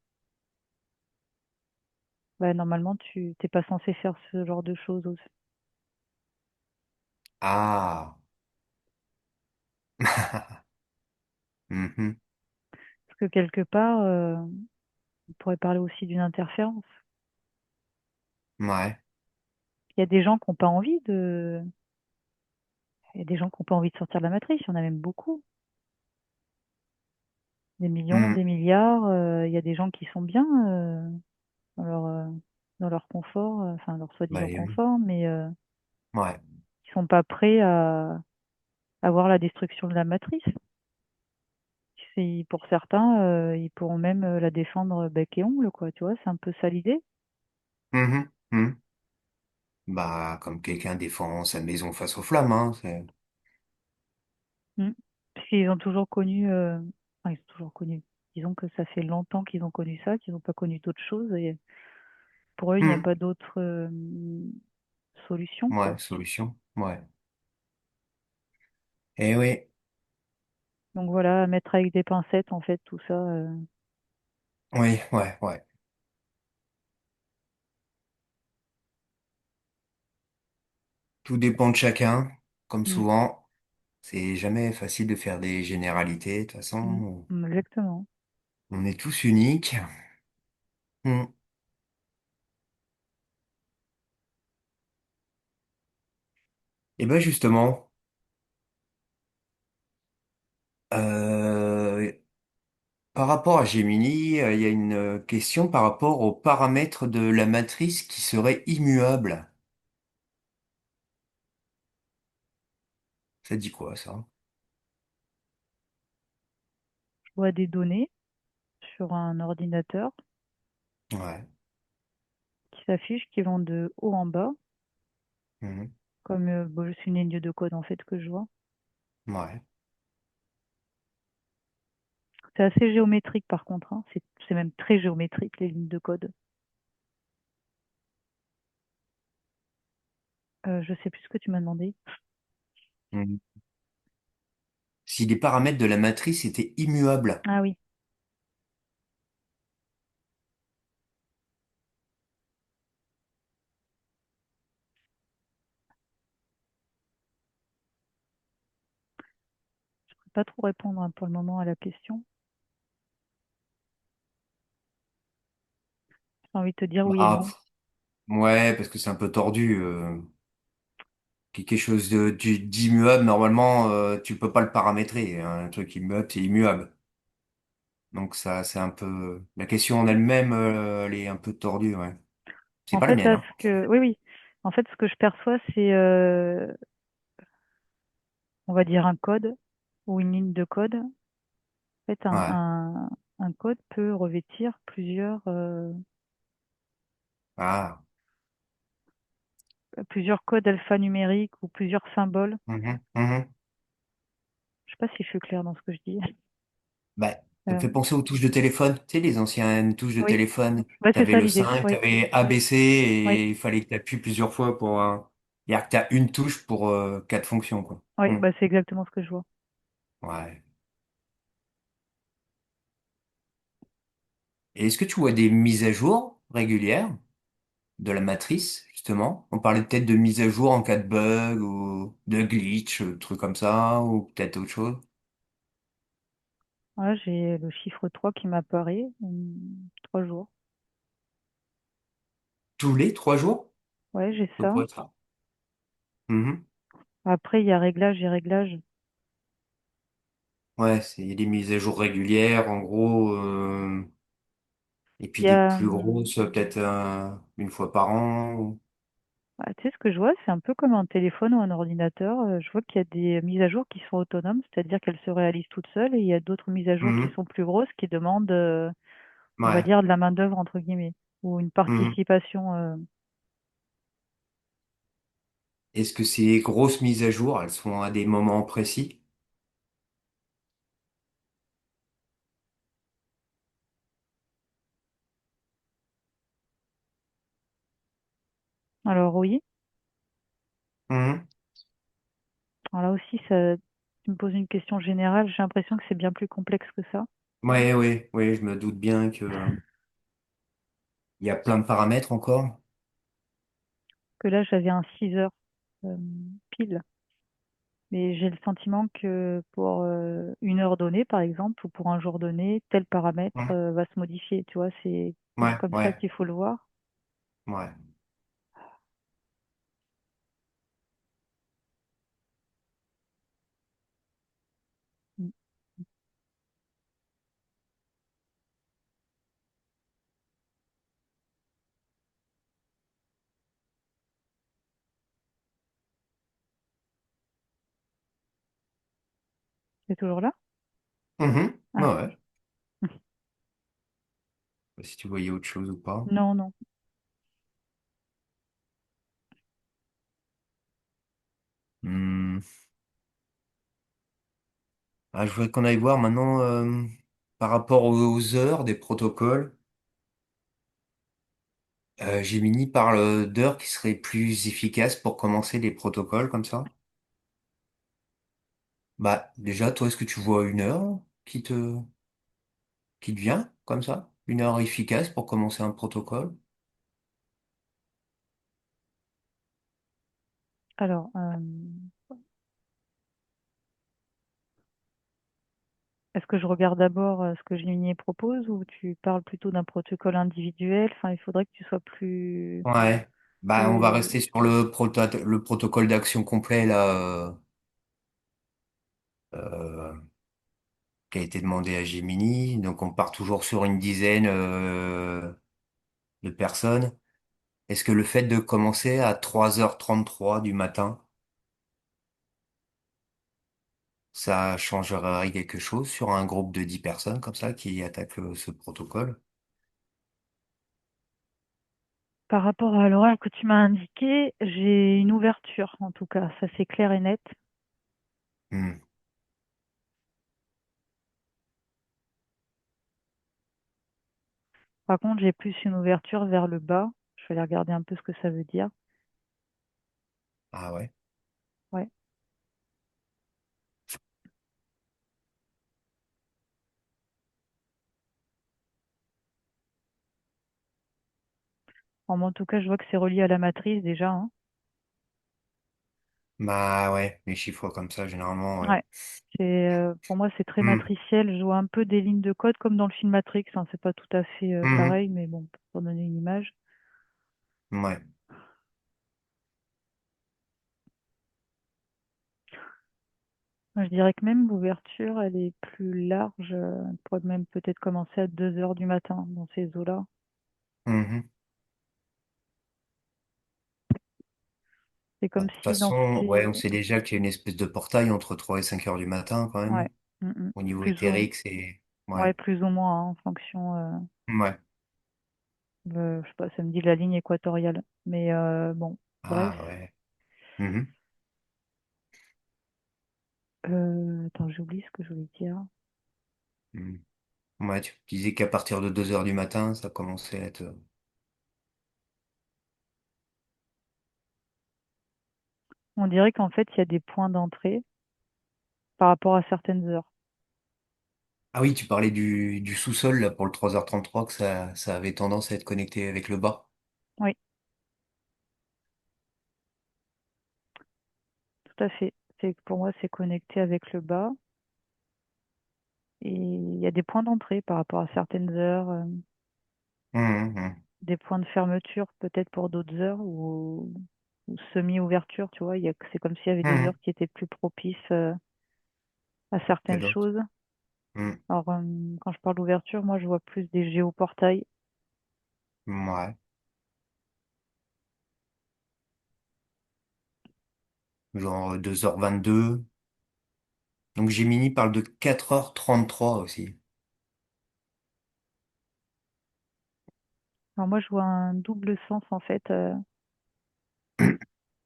bah, normalement, tu t'es pas censé faire ce genre de choses aussi. Ah. Mhm. Parce que quelque part, on pourrait parler aussi d'une interférence. Ouais. Il y a des gens qui n'ont pas envie de... Il y a des gens qui n'ont pas envie de sortir de la matrice. Il y en a même beaucoup. Des millions, des Mhm. milliards. Il y a des gens qui sont bien dans dans leur confort, enfin leur Bah, soi-disant oui. confort, mais Ouais. qui sont pas prêts à voir la destruction de la matrice. Pour certains, ils pourront même la défendre bec et ongle, quoi. Tu vois, c'est un peu ça l'idée. Mhm. Mhm. Bah, comme quelqu'un défend sa maison face aux flammes, hein, Mm. Parce qu'ils ont toujours connu, enfin, ils ont toujours connu. Disons que ça fait longtemps qu'ils ont connu ça, qu'ils n'ont pas connu d'autres choses, et pour eux, il n'y a Mhm. pas d'autre solution, Ouais, quoi. solution. Ouais. Eh oui. Donc voilà, à mettre avec des pincettes, en fait, tout ça. Oui, ouais, ouais. Tout dépend de chacun, comme Mm, souvent. C'est jamais facile de faire des généralités. De toute façon, exactement. on est tous uniques. Hmm. Et ben justement, euh, par rapport à Gemini, il y a une question par rapport aux paramètres de la matrice qui seraient immuables. Ça dit quoi, ça? Je vois des données sur un ordinateur Ouais. qui s'affichent, qui vont de haut en bas, Mhm. comme bon, c'est une ligne de code, en fait, que je vois. Ouais. C'est assez géométrique, par contre, hein. C'est même très géométrique, les lignes de code. Je sais plus ce que tu m'as demandé. Mhm. Si les paramètres de la matrice étaient immuables. Ah oui, je ne peux pas trop répondre hein, pour le moment à la question. J'ai envie de te dire oui et Bah, non. ouais, parce que c'est un peu tordu. Quelque chose d'immuable, normalement, tu peux pas le paramétrer, hein. Un truc immuable, c'est immuable. Donc ça, c'est un peu... La question en elle-même, elle est un peu tordue, ouais. C'est En pas la fait, mienne, là, hein. oui, oui. En fait, ce que je perçois, c'est, on va dire, un code ou une ligne de code. En fait, Ouais. un code peut revêtir Ah. plusieurs codes alphanumériques ou plusieurs symboles. Mhm, mhm. Je sais pas si je suis claire dans ce que je dis. Bah, ça me Euh, fait penser aux touches de téléphone. Tu sais, les anciennes touches de oui, téléphone. ouais, c'est T'avais ça le l'idée. 5, Oui, t'avais ABC oui. et il fallait que t'appuies plusieurs fois pour... C'est-à-dire que t'as une touche pour quatre fonctions, quoi. Oui, Hmm. bah c'est exactement ce que je vois. Ouais. Et est-ce que tu vois des mises à jour régulières de la matrice, justement? On parlait peut-être de mise à jour en cas de bug ou de glitch, trucs comme ça, ou peut-être autre chose. Voilà, j'ai le chiffre 3 qui m'apparaît, 3 jours. Tous les 3 jours? Ouais, j'ai Ça ça. pourrait être ça. Mhm. Après, il y a réglage et réglage. Ouais, il y a des mises à jour régulières, en gros, et Il puis y des a, plus grosses, peut-être une fois par an. bah, tu sais, ce que je vois, c'est un peu comme un téléphone ou un ordinateur. Je vois qu'il y a des mises à jour qui sont autonomes, c'est-à-dire qu'elles se réalisent toutes seules, et il y a d'autres mises à jour qui Mhm. sont plus grosses, qui demandent, on va Ouais. dire, de la main-d'œuvre, entre guillemets, ou une Mhm. participation. Est-ce que ces grosses mises à jour, elles sont à des moments précis? Alors, oui. Mhm. Alors là aussi, ça, tu me poses une question générale. J'ai l'impression que c'est bien plus complexe que ça. Ouais, ouais, ouais, je me doute bien que, il y a plein de paramètres encore. Que là, j'avais un 6 heures euh, pile. Mais j'ai le sentiment que pour une heure donnée, par exemple, ou pour un jour donné, tel paramètre Ouais, va se modifier. Tu vois, c'est plus ouais, comme ça ouais, qu'il faut le voir. ouais. Mm. C'est toujours là? Mhm. Ouais, Ah, ouais. Si tu voyais autre chose ou pas. non, non. Hmm. Ah, je voudrais qu'on aille voir maintenant par rapport aux heures des protocoles. Gemini parle d'heures qui seraient plus efficaces pour commencer les protocoles comme ça. Bah, déjà, toi, est-ce que tu vois une heure qui te vient comme ça? Une heure efficace pour commencer un protocole? Alors, est-ce que je regarde d'abord ce que Gemini propose ou tu parles plutôt d'un protocole individuel? Enfin, il faudrait que tu sois plus, Ouais. Bah, on va plus... rester sur le protocole d'action complet là, euh, qui a été demandé à Gemini. Donc, on part toujours sur une dizaine de personnes. Est-ce que le fait de commencer à 3h33 du matin, ça changerait quelque chose sur un groupe de 10 personnes comme ça qui attaquent ce protocole? Par rapport à l'horaire que tu m'as indiqué, j'ai une ouverture, en tout cas, ça c'est clair et net. Hmm. Par contre, j'ai plus une ouverture vers le bas. Je vais aller regarder un peu ce que ça veut dire. Ah ouais. Ouais. Bon, moi, en tout cas, je vois que c'est relié à la matrice déjà, hein. Bah ouais, les chiffres comme ça, généralement, ouais. Ouais. Pour moi, c'est très Hmm. matriciel. Je vois un peu des lignes de code comme dans le film Matrix, hein. C'est pas tout à fait Mhm. pareil, mais bon, pour donner une image. Ouais. Moi, je dirais que même l'ouverture, elle est plus large. Elle pourrait même peut-être commencer à 2 heures du matin dans ces eaux-là. Mhm. C'est Bah, comme de toute si dans façon, ouais, on ces... sait déjà qu'il y a une espèce de portail entre 3 et 5 heures du matin quand Ouais. même. Mm, mm. Au niveau Plus ou, éthérique, c'est... Ouais. ouais, plus ou moins, hein, en fonction, Ouais. je sais pas, ça me dit la ligne équatoriale. Mais bon, bref. Ah ouais. Mhm. Attends, j'oublie ce que je voulais dire. Mhm. Ouais, tu disais qu'à partir de 2 heures du matin, ça commençait à être... On dirait qu'en fait, il y a des points d'entrée par rapport à certaines heures. Ah oui, tu parlais du sous-sol là pour le 3h33 que ça avait tendance à être connecté avec le bas. Oui, tout à fait. C'est, pour moi, c'est connecté avec le bas. Et il y a des points d'entrée par rapport à certaines heures, Mhm, des points de fermeture peut-être pour d'autres heures ou semi-ouverture, tu vois. C'est comme s'il y avait des mhm. heures qui étaient plus propices à Que certaines d'autres. choses. Mhm. Alors, quand je parle d'ouverture, moi, je vois plus des géoportails. Ouais. Genre 2h22. Donc Gemini parle de 4h33 aussi. Alors, moi, je vois un double sens, en fait,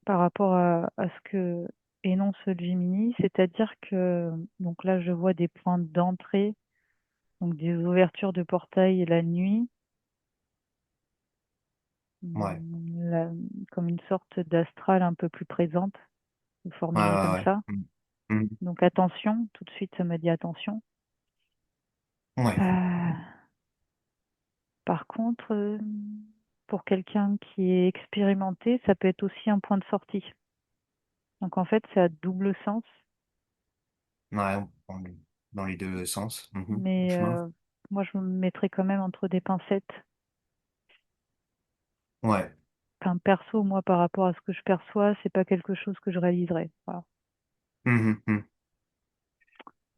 par rapport à ce que énonce Gemini. C'est-à-dire que, donc là, je vois des points d'entrée, donc des ouvertures de portails la nuit, Ouais. la- comme une sorte d'astral un peu plus présente, Ouais, formulée ouais, comme ouais. ça. Mhm. Mhm. Donc attention, tout de suite ça m'a dit attention. Ouais. Euh, par contre, pour quelqu'un qui est expérimenté, ça peut être aussi un point de sortie. Donc en fait, c'est à double sens, Ouais, on prend dans les deux sens. Mhm. Le mais chemin. moi je me mettrais quand même entre des pincettes. Ouais. Enfin, perso, moi par rapport à ce que je perçois, c'est pas quelque chose que je réaliserais. Voilà. Mhm, mhm.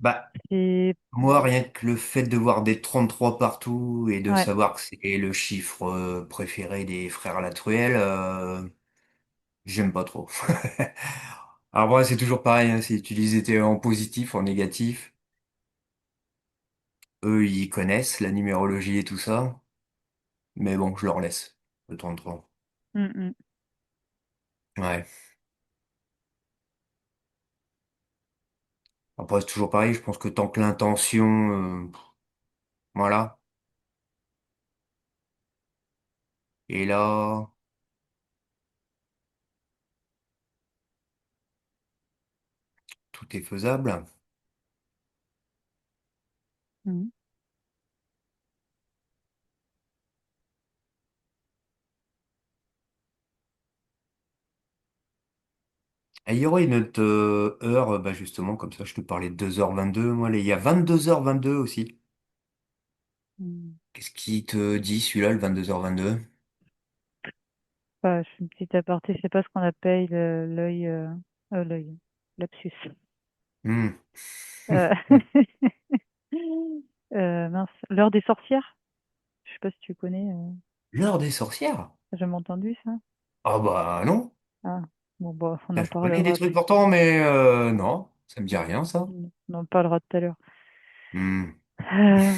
Bah, Et moi, rien que le fait de voir des 33 partout et de ouais. savoir que c'est le chiffre préféré des frères Latruelle, j'aime pas trop. Alors moi, c'est toujours pareil, hein, si tu les étais en positif, en négatif, eux, ils connaissent la numérologie et tout ça, mais bon, je leur laisse le 33. Mm, mm. Ouais. Après, c'est toujours pareil, je pense que tant que l'intention, voilà. Et là, tout est faisable. Mm. Et il y aurait une autre heure, bah justement, comme ça, je te parlais de 2h22. Moi, il y a 22h22 aussi. Mm. Qu'est-ce qui te dit celui-là, le 22h22? Enfin, je fais une petite aparté, c'est pas ce qu'on appelle l'œil, lapsus. Hmm. Euh, mince, l'heure des sorcières? Je sais pas si tu connais. L'heure des sorcières? T'as jamais entendu ça? Ah bah non. Ah, bon, bah, on Là, en je connais des parlera, trucs pourtant, mais non, ça me dit rien, ça. on en parlera tout à l'heure. Hmm. Euh,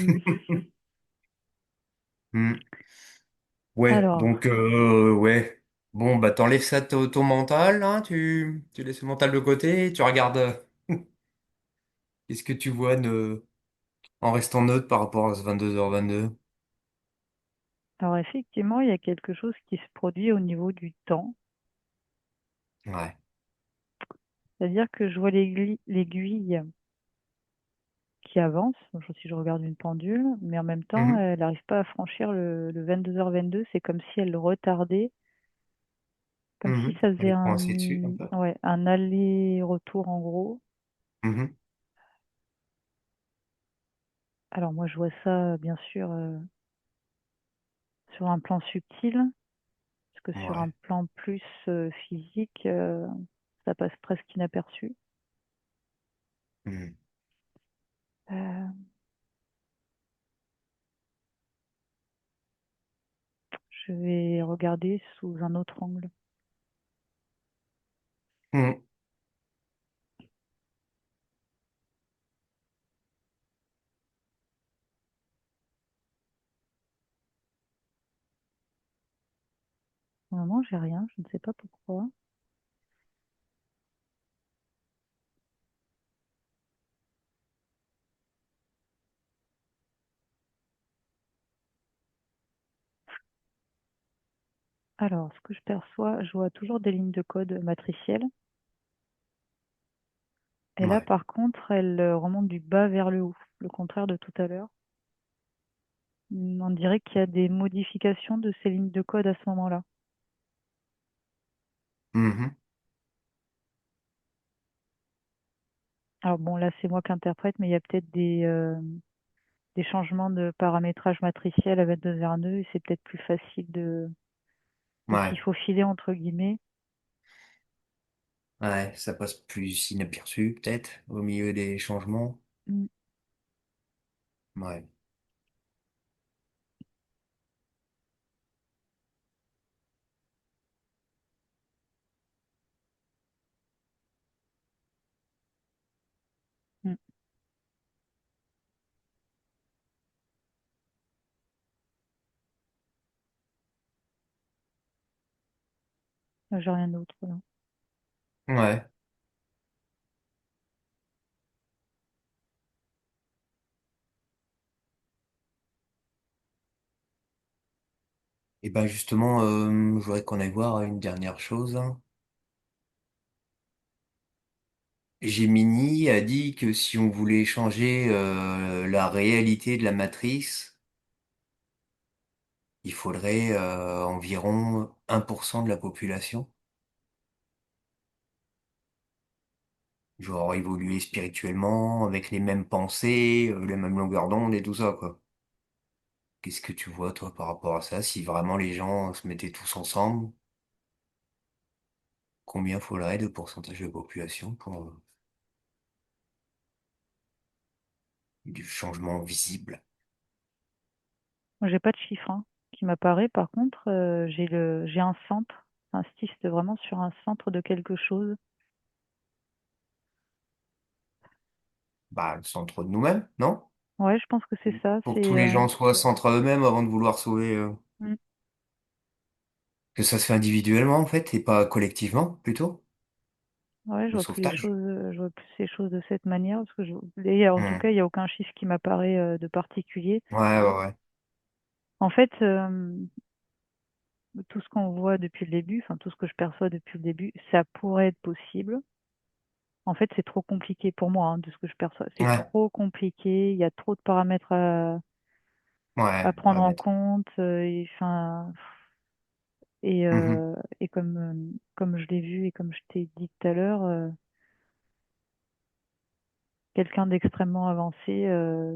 Hmm. Ouais, alors, donc, ouais. Bon, bah t'enlèves ça de ton mental, hein, tu laisses le mental de côté, tu regardes qu'est-ce que tu vois en restant neutre par rapport à ce 22h22. alors effectivement, il y a quelque chose qui se produit au niveau du temps. Ouais. C'est-à-dire que je vois l'aiguille qui avance, donc si je regarde une pendule, mais en même temps, Mhm. elle n'arrive pas à franchir le 22h22. C'est comme si elle retardait, comme si Mhm. ça Elle faisait est coincée dessus, un peu. ouais, un aller-retour en gros. Mhm. Alors moi, je vois ça, bien sûr, sur un plan subtil, parce que sur un Ouais. plan plus physique, ça passe presque inaperçu. Mhm. Euh, je vais regarder sous un autre angle. Mhm. Au moment, j'ai rien, je ne sais pas pourquoi. Alors, ce que je perçois, je vois toujours des lignes de code matricielles. Et là, Ouais. par contre, elle remonte du bas vers le haut, le contraire de tout à l'heure. On dirait qu'il y a des modifications de ces lignes de code à ce moment-là. Mhm. Alors bon, là, c'est moi qui interprète, mais il y a peut-être des changements de paramétrage matriciel à 2202 et c'est peut-être plus facile de s'y Ouais. faufiler, entre guillemets. Ouais, ça passe plus inaperçu, peut-être, au milieu des changements. Mm, Ouais. mm. J'ai rien d'autre, là. Ouais. Et ben justement, je voudrais qu'on aille voir une dernière chose. Gemini a dit que si on voulait changer la réalité de la matrice, il faudrait environ 1% de la population, genre évoluer spirituellement, avec les mêmes pensées, les mêmes longueurs d'onde et tout ça, quoi. Qu'est-ce que tu vois, toi, par rapport à ça? Si vraiment les gens se mettaient tous ensemble, combien faudrait de pourcentage de population pour du changement visible? Moi, j'ai pas de chiffre hein, qui m'apparaît. Par contre, j'ai un centre, un stiste vraiment sur un centre de quelque chose. Bah, le centre de nous-mêmes, non? Ouais, je pense que c'est ça. Pour que tous les gens soient centrés à eux-mêmes avant de vouloir sauver, Mm, que ça se fait individuellement, en fait, et pas collectivement, plutôt, ouais, le sauvetage. je vois plus les choses de cette manière parce que et en tout Hmm. cas, il n'y a aucun chiffre qui m'apparaît de particulier. Ouais, ouais, ouais. En fait, tout ce qu'on voit depuis le début, enfin tout ce que je perçois depuis le début, ça pourrait être possible. En fait, c'est trop compliqué pour moi, hein, de ce que je perçois. C'est Ouais, trop compliqué, il y a trop de paramètres à ouais, prendre ouais, en compte. Mhm. Et comme je l'ai vu et comme je t'ai dit tout à l'heure, quelqu'un d'extrêmement avancé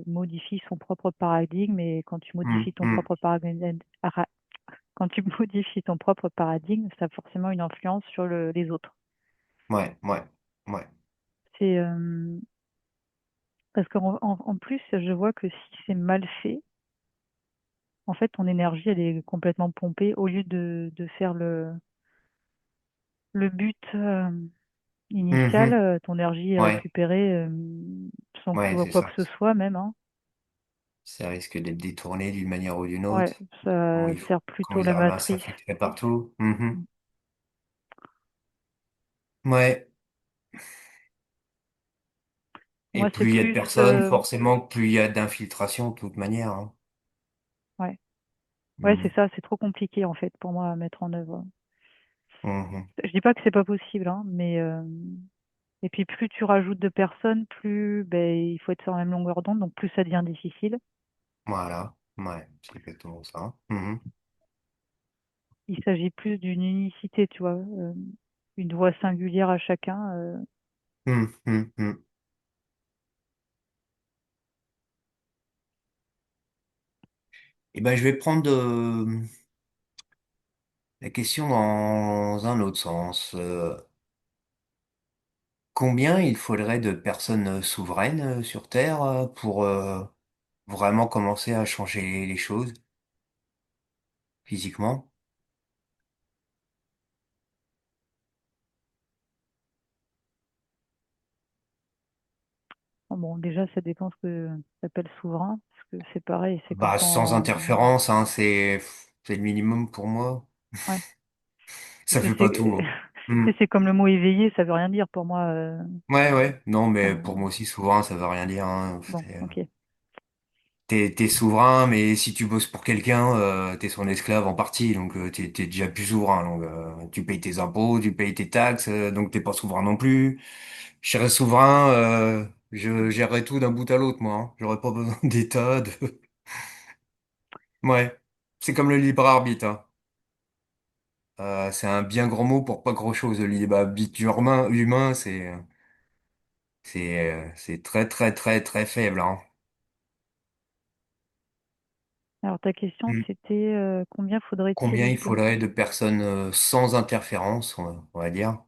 modifie son propre paradigme et quand tu Mhm. modifies ton Mhm. propre paradigme, quand tu modifies ton propre paradigme, ça a forcément une influence sur les autres. Ouais, ouais, ouais. C'est parce en plus, je vois que si c'est mal fait, en fait, ton énergie, elle est complètement pompée au lieu de faire le but initial, Mhm. ton énergie est Ouais, récupérée sans ouais, c'est quoi que ça. ce soit même, hein. Ça risque d'être détourné d'une manière ou d'une Ouais, autre. ça sert Quand plutôt ils la ramassent matrice. affecté partout. Mhm. Mm. Ouais. Et Moi, c'est plus il y a de plus, personnes, forcément, plus il y a d'infiltration de toute manière, hein. ouais, ouais, c'est Mhm. ça, c'est trop compliqué en fait pour moi à mettre en œuvre. Mhm. Je dis pas que c'est pas possible, hein, mais et puis plus tu rajoutes de personnes, plus ben, il faut être sur la même longueur d'onde, donc plus ça devient difficile. Voilà. Ouais, c'est exactement ça. Mhm. Il s'agit plus d'une unicité, tu vois, une voix singulière à chacun. Mhm. Mhm. Eh ben, je vais prendre la question dans un autre sens. Combien il faudrait de personnes souveraines sur Terre pour vraiment commencer à changer les choses physiquement? Bon, déjà, ça dépend ce que tu appelles souverain, parce que c'est pareil, c'est comme Bah, sans quand, interférence, hein, c'est le minimum pour moi. ouais, Ça c'est fait pas tout, hein. Hmm. c'est comme le mot éveillé, ça veut rien dire pour moi. Ouais, ouais. Non, mais pour Enfin, moi aussi, souvent, ça veut rien dire, hein. bon, ok. t'es souverain, mais si tu bosses pour quelqu'un, t'es son esclave en partie, donc t'es déjà plus souverain. Donc tu payes tes impôts, tu payes tes taxes, donc t'es pas souverain non plus. Je serais souverain, je gérerais tout d'un bout à l'autre, moi. Hein. J'aurais pas besoin d'État. Ouais, c'est comme le libre arbitre. Hein. C'est un bien grand mot pour pas grand-chose. Le libre arbitre humain, c'est très très très très faible. Hein. Alors ta question, Hmm. c'était combien Combien faudrait-il il faudrait de personnes sans interférence, on va dire,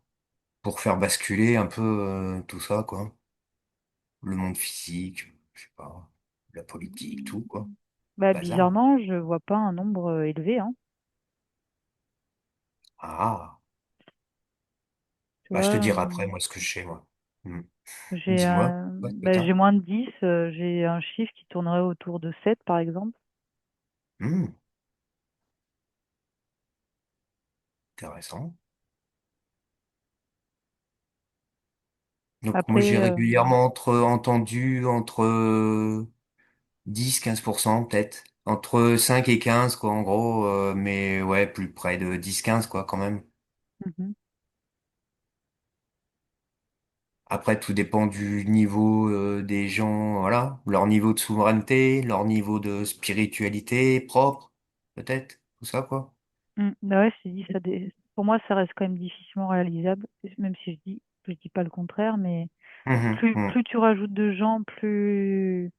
pour faire basculer un peu tout ça, quoi. Le monde physique, je sais pas, la politique, tout, quoi. Bah, Bazar. bizarrement, je vois pas un nombre élevé, hein. Ah, Tu bah je te vois, dirai après, moi, ce que je sais, moi. Hmm. j'ai Dis-moi, ouais, ce que bah, j'ai t'as. moins de 10, j'ai un chiffre qui tournerait autour de 7, par exemple. Hmm, intéressant. Donc, moi, Après, j'ai régulièrement entendu entre 10-15% peut-être. Entre 5 et 15 quoi, en gros. Mais ouais, plus près de 10-15 quoi, quand même. mhm, Après, tout dépend du niveau des gens, voilà. Leur niveau de souveraineté, leur niveau de spiritualité propre, peut-être. Tout ça, quoi. bah ouais, je te dis, pour moi, ça reste quand même difficilement réalisable, même si je dis pas le contraire, mais Mhm, mhm. plus tu rajoutes de gens, plus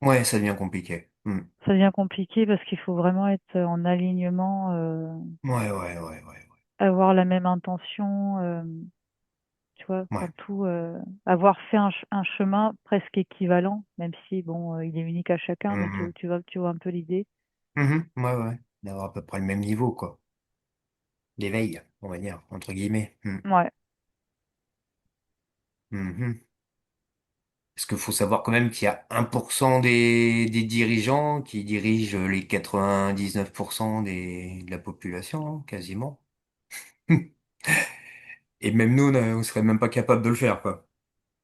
Ouais, ça devient compliqué. Mhm. ça devient compliqué parce qu'il faut vraiment être en alignement, Ouais. avoir la même intention, tu vois, Ouais. enfin tout, avoir fait un chemin presque équivalent, même si bon, il est unique à chacun, mais Mhm. tu vois un peu l'idée. Ouais. D'avoir à peu près le même niveau, quoi. D'éveil, on va dire, entre guillemets. Ouais. Mhm. Parce qu'il faut savoir quand même qu'il y a 1% des dirigeants qui dirigent les 99% de la population, hein, quasiment. Et même nous, on serait même pas capable de le faire, quoi.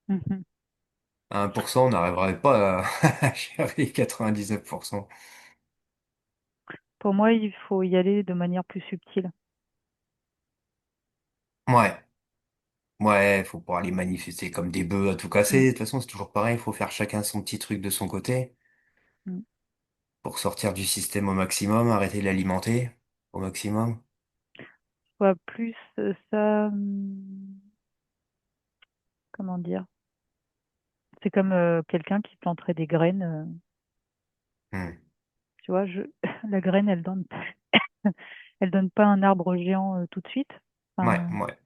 Mhm. À 1%, on n'arriverait pas à à gérer 99%. Pour moi, il faut y aller de manière plus subtile. Ouais, ouais, faut pas aller manifester comme des bœufs à tout casser. Mm, De toute façon, c'est toujours pareil, il faut faire chacun son petit truc de son côté mm. pour sortir du système au maximum, arrêter de l'alimenter au maximum. Je vois plus ça, comment dire? C'est comme quelqu'un qui planterait des graines. Hmm. Tu vois, la graine, elle donne pas un arbre géant tout de suite. Ouais, Enfin, ouais,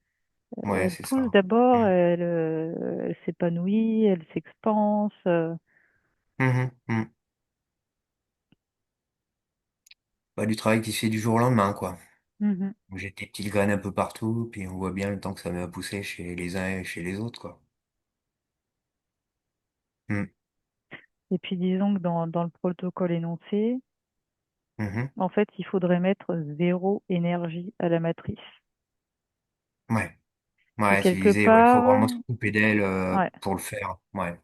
ouais, elle c'est pousse ça. d'abord, Hmm. elle s'épanouit, elle s'expanse. Mhm. Bah, du travail qui se fait du jour au lendemain, quoi. Mhm. J'ai des petites graines un peu partout, puis on voit bien le temps que ça met à pousser chez les uns et chez les autres, quoi. Hmm. Et puis disons que dans le protocole énoncé, Mhm. en fait, il faudrait mettre zéro énergie à la matrice. Ouais, Mais ouais, c'est quelque visé, ouais. Faut part, vraiment se couper d'elle ouais, pour le faire. Ouais.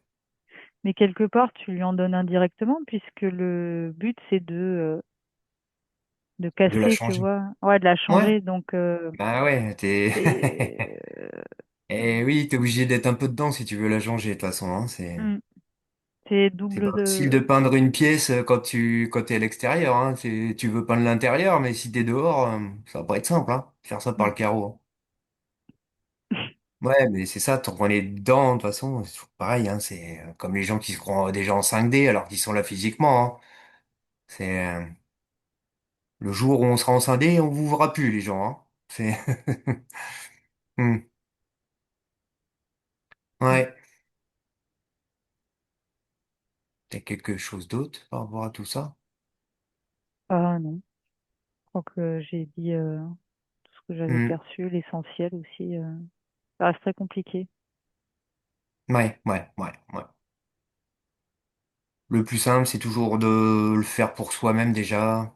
mais quelque part, tu lui en donnes indirectement puisque le but, c'est de De la casser, tu changer. vois, ouais, de la Ouais. changer. Donc, Bah ouais, t'es. c'est Eh oui, t'es obligé d'être un peu dedans si tu veux la changer, de toute façon, hein. hmm, c'est C'est double pas facile de de. peindre une pièce quand t'es à l'extérieur, hein. Tu veux peindre l'intérieur, mais si t'es dehors, ça va pas être simple, hein. Faire ça par Hmm. le carreau. Hein. Ouais, mais c'est ça, tant qu'on est dedans, de toute façon, c'est toujours pareil, hein. C'est comme les gens qui se croient déjà en 5D alors qu'ils sont là physiquement, hein. C'est le jour où on sera en 5D, on vous verra plus, les gens, hein. C'est Hmm. Hmm. Ouais. T'as quelque chose d'autre par rapport à tout ça? Ah non, je crois que j'ai dit tout ce que j'avais Hmm. perçu, l'essentiel aussi. Ça reste très compliqué. Ouais. Le plus simple, c'est toujours de le faire pour soi-même déjà.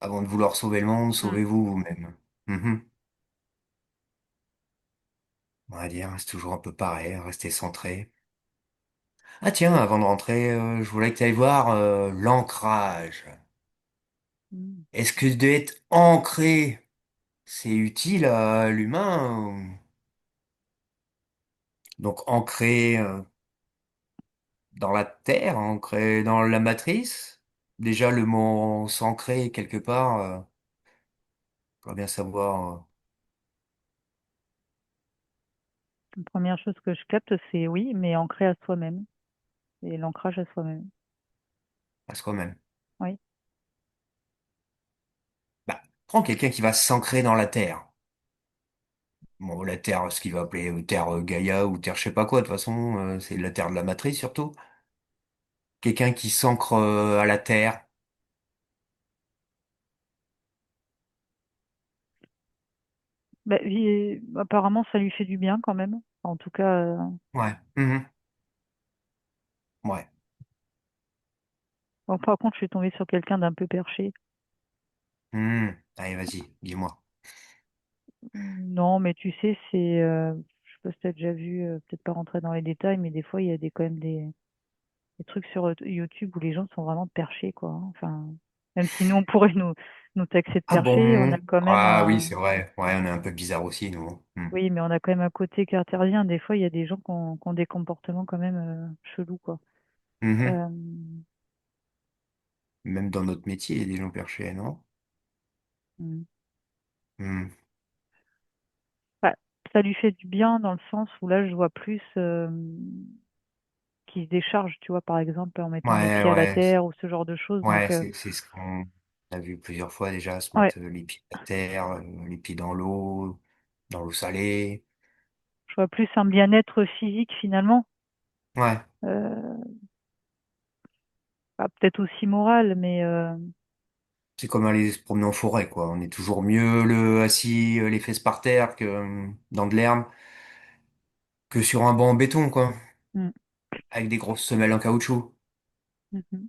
Avant de vouloir sauver le monde, Hmm. sauvez-vous vous-même. Mhm. On va dire, c'est toujours un peu pareil, rester centré. Ah tiens, avant de rentrer, je voulais que tu ailles voir l'ancrage. Mm. Est-ce que d'être ancré, c'est utile à l'humain? Donc ancré dans la terre, ancré dans la matrice? Déjà, le mot s'ancrer quelque part, j'aimerais bien savoir La première chose que je capte, c'est oui, mais ancré à soi-même. Et l'ancrage à soi-même. à soi-même. Oui. Bah, prends quelqu'un qui va s'ancrer dans la terre. Bon, la terre, ce qu'il va appeler terre Gaïa ou terre je sais pas quoi, de toute façon, c'est la terre de la matrice surtout. Quelqu'un qui s'ancre à la terre. Bah, apparemment, ça lui fait du bien quand même. En tout cas, Ouais. Mhm. Ouais. bon, par contre, je suis tombée sur quelqu'un d'un peu perché. Allez, vas-y, dis-moi. Non, mais tu sais, je sais pas si tu as déjà vu, peut-être pas rentrer dans les détails, mais des fois, il y a quand même des trucs sur YouTube où les gens sont vraiment perchés, quoi, hein. Enfin, même si nous, on pourrait nous taxer de Ah perchés, on bon? a quand même Ah oui, c'est vrai. Ouais, on est un peu bizarre aussi, nous. oui, mais on a quand même un côté cartésien. Des fois, il y a des gens qui ont des comportements quand même chelous, quoi. Mhm. Euh, Même dans notre métier, il y a des gens perchés, non? hmm. Hmm. Bah, ça lui fait du bien dans le sens où là, je vois plus qui se décharge, tu vois, par exemple, en mettant les Ouais, pieds à la ouais, terre ou ce genre de choses. ouais, Donc, c'est ce qu'on a vu plusieurs fois déjà, se ouais, mettre les pieds à terre, les pieds dans l'eau salée. je vois plus un bien-être physique finalement. Ouais, Euh, peut-être aussi moral, mais c'est comme aller se promener en forêt, quoi. On est toujours mieux le assis, les fesses par terre que dans de l'herbe, que sur un banc en béton, quoi, hmm, avec des grosses semelles en caoutchouc. mhm.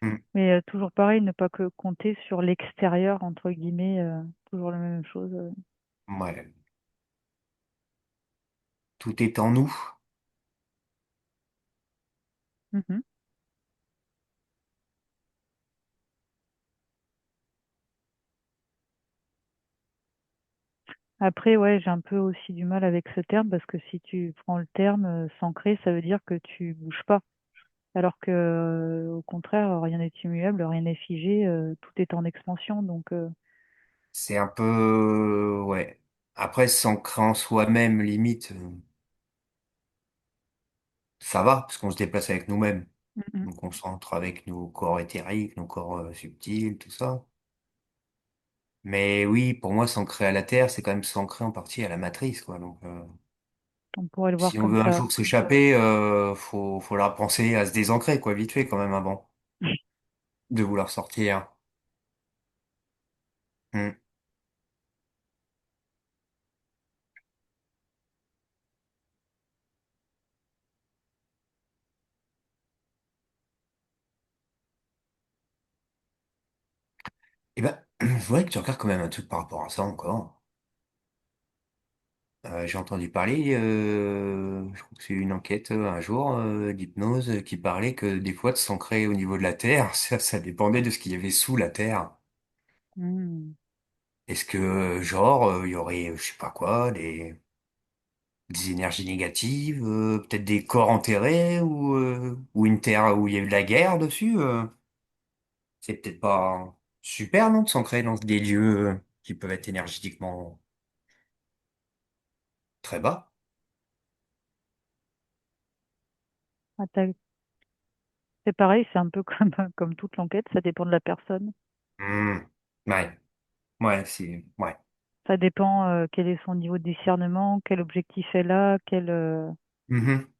Hmm. Mais toujours pareil, ne pas que compter sur l'extérieur, entre guillemets, toujours la même chose. Ouais, tout est en nous. Mhm. Après, ouais, j'ai un peu aussi du mal avec ce terme parce que si tu prends le terme s'ancrer, ça veut dire que tu bouges pas. Alors que, au contraire, rien n'est immuable, rien n'est figé, tout est en expansion. Donc, C'est un peu, ouais. Après, s'ancrer en soi-même, limite, ça va, parce qu'on se déplace avec nous-mêmes. mhm. On concentre avec nos corps éthériques, nos corps subtils, tout ça. Mais oui, pour moi, s'ancrer à la Terre, c'est quand même s'ancrer en partie à la matrice, quoi. Donc, On pourrait le voir si on comme veut un ça. jour s'échapper, faut leur penser à se désancrer, quoi, vite fait, quand même, avant de vouloir sortir. Hmm. Eh ben, je voudrais que tu regardes quand même un truc par rapport à ça encore. J'ai entendu parler, je crois que c'est une enquête un jour d'hypnose qui parlait que des fois de s'ancrer au niveau de la Terre, ça dépendait de ce qu'il y avait sous la Terre. Hmm. Est-ce que, genre, il y aurait, je sais pas quoi, des énergies négatives, peut-être des corps enterrés ou une Terre où il y a eu de la guerre dessus? C'est peut-être pas super, non, de s'ancrer dans des lieux qui peuvent être énergétiquement très bas. Ah, c'est pareil, c'est un peu comme, comme toute l'enquête, ça dépend de la personne. Hmm. Ouais, ouais, ouais. Ça dépend quel est son niveau de discernement, quel objectif elle a, Mhm.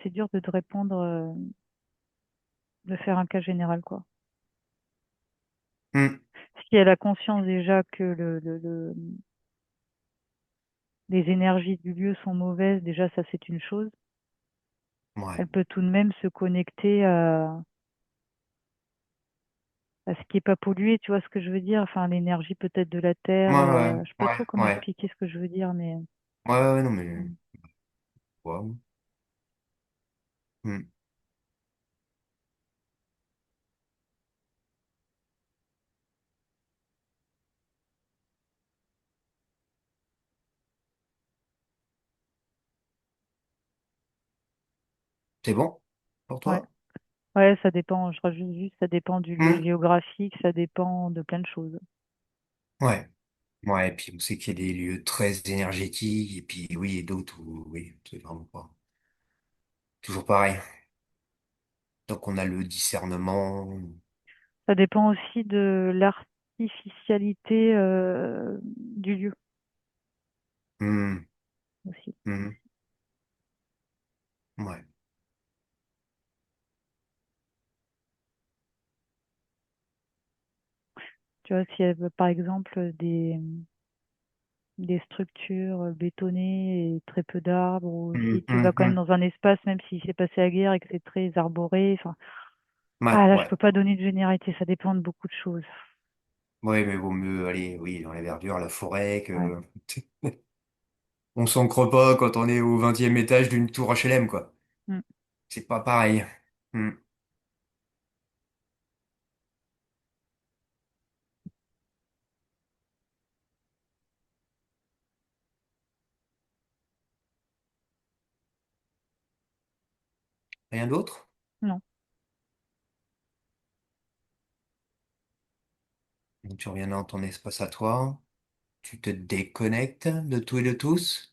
c'est dur de te répondre, de faire un cas général, quoi. Hmm. Si elle a conscience déjà que les énergies du lieu sont mauvaises, déjà ça c'est une chose. Ouais. Elle peut tout de même se connecter à ce qui n'est pas pollué, tu vois ce que je veux dire? Enfin, l'énergie peut-être de la Ouais, Terre, ouais, je sais pas ouais, trop comment ouais. expliquer ce que je veux dire, mais Ouais, ouais, non, mais, mm, ouais. Hmm. C'est bon pour Ouais. toi? Ouais, ça dépend, je rajoute juste, ça dépend du lieu Hmm. géographique, ça dépend de plein de choses. Ouais. Ouais, et puis on sait qu'il y a des lieux très énergétiques, et puis oui, et d'autres où, oui, c'est vraiment pas. Toujours pareil. Donc on a le discernement. Ça dépend aussi de l'artificialité du lieu Hmm. aussi. Hmm. Ouais. Tu vois, s'il y a par exemple des structures bétonnées et très peu d'arbres, ou Hmm, si tu hmm, vas quand même hmm. dans un espace, même s'il s'est passé la guerre et que c'est très arboré, enfin, Ouais, ah là, je ouais. peux pas donner de généralité, ça dépend de beaucoup de choses. Ouais, mais vaut mieux aller, oui, dans la verdure, la forêt, Ouais. que on s'ancre pas quand on est au 20e étage d'une tour HLM, quoi. Mm. C'est pas pareil. Hmm. Rien d'autre? Non, Donc, tu reviens dans ton espace à toi, tu te déconnectes de tout et de tous.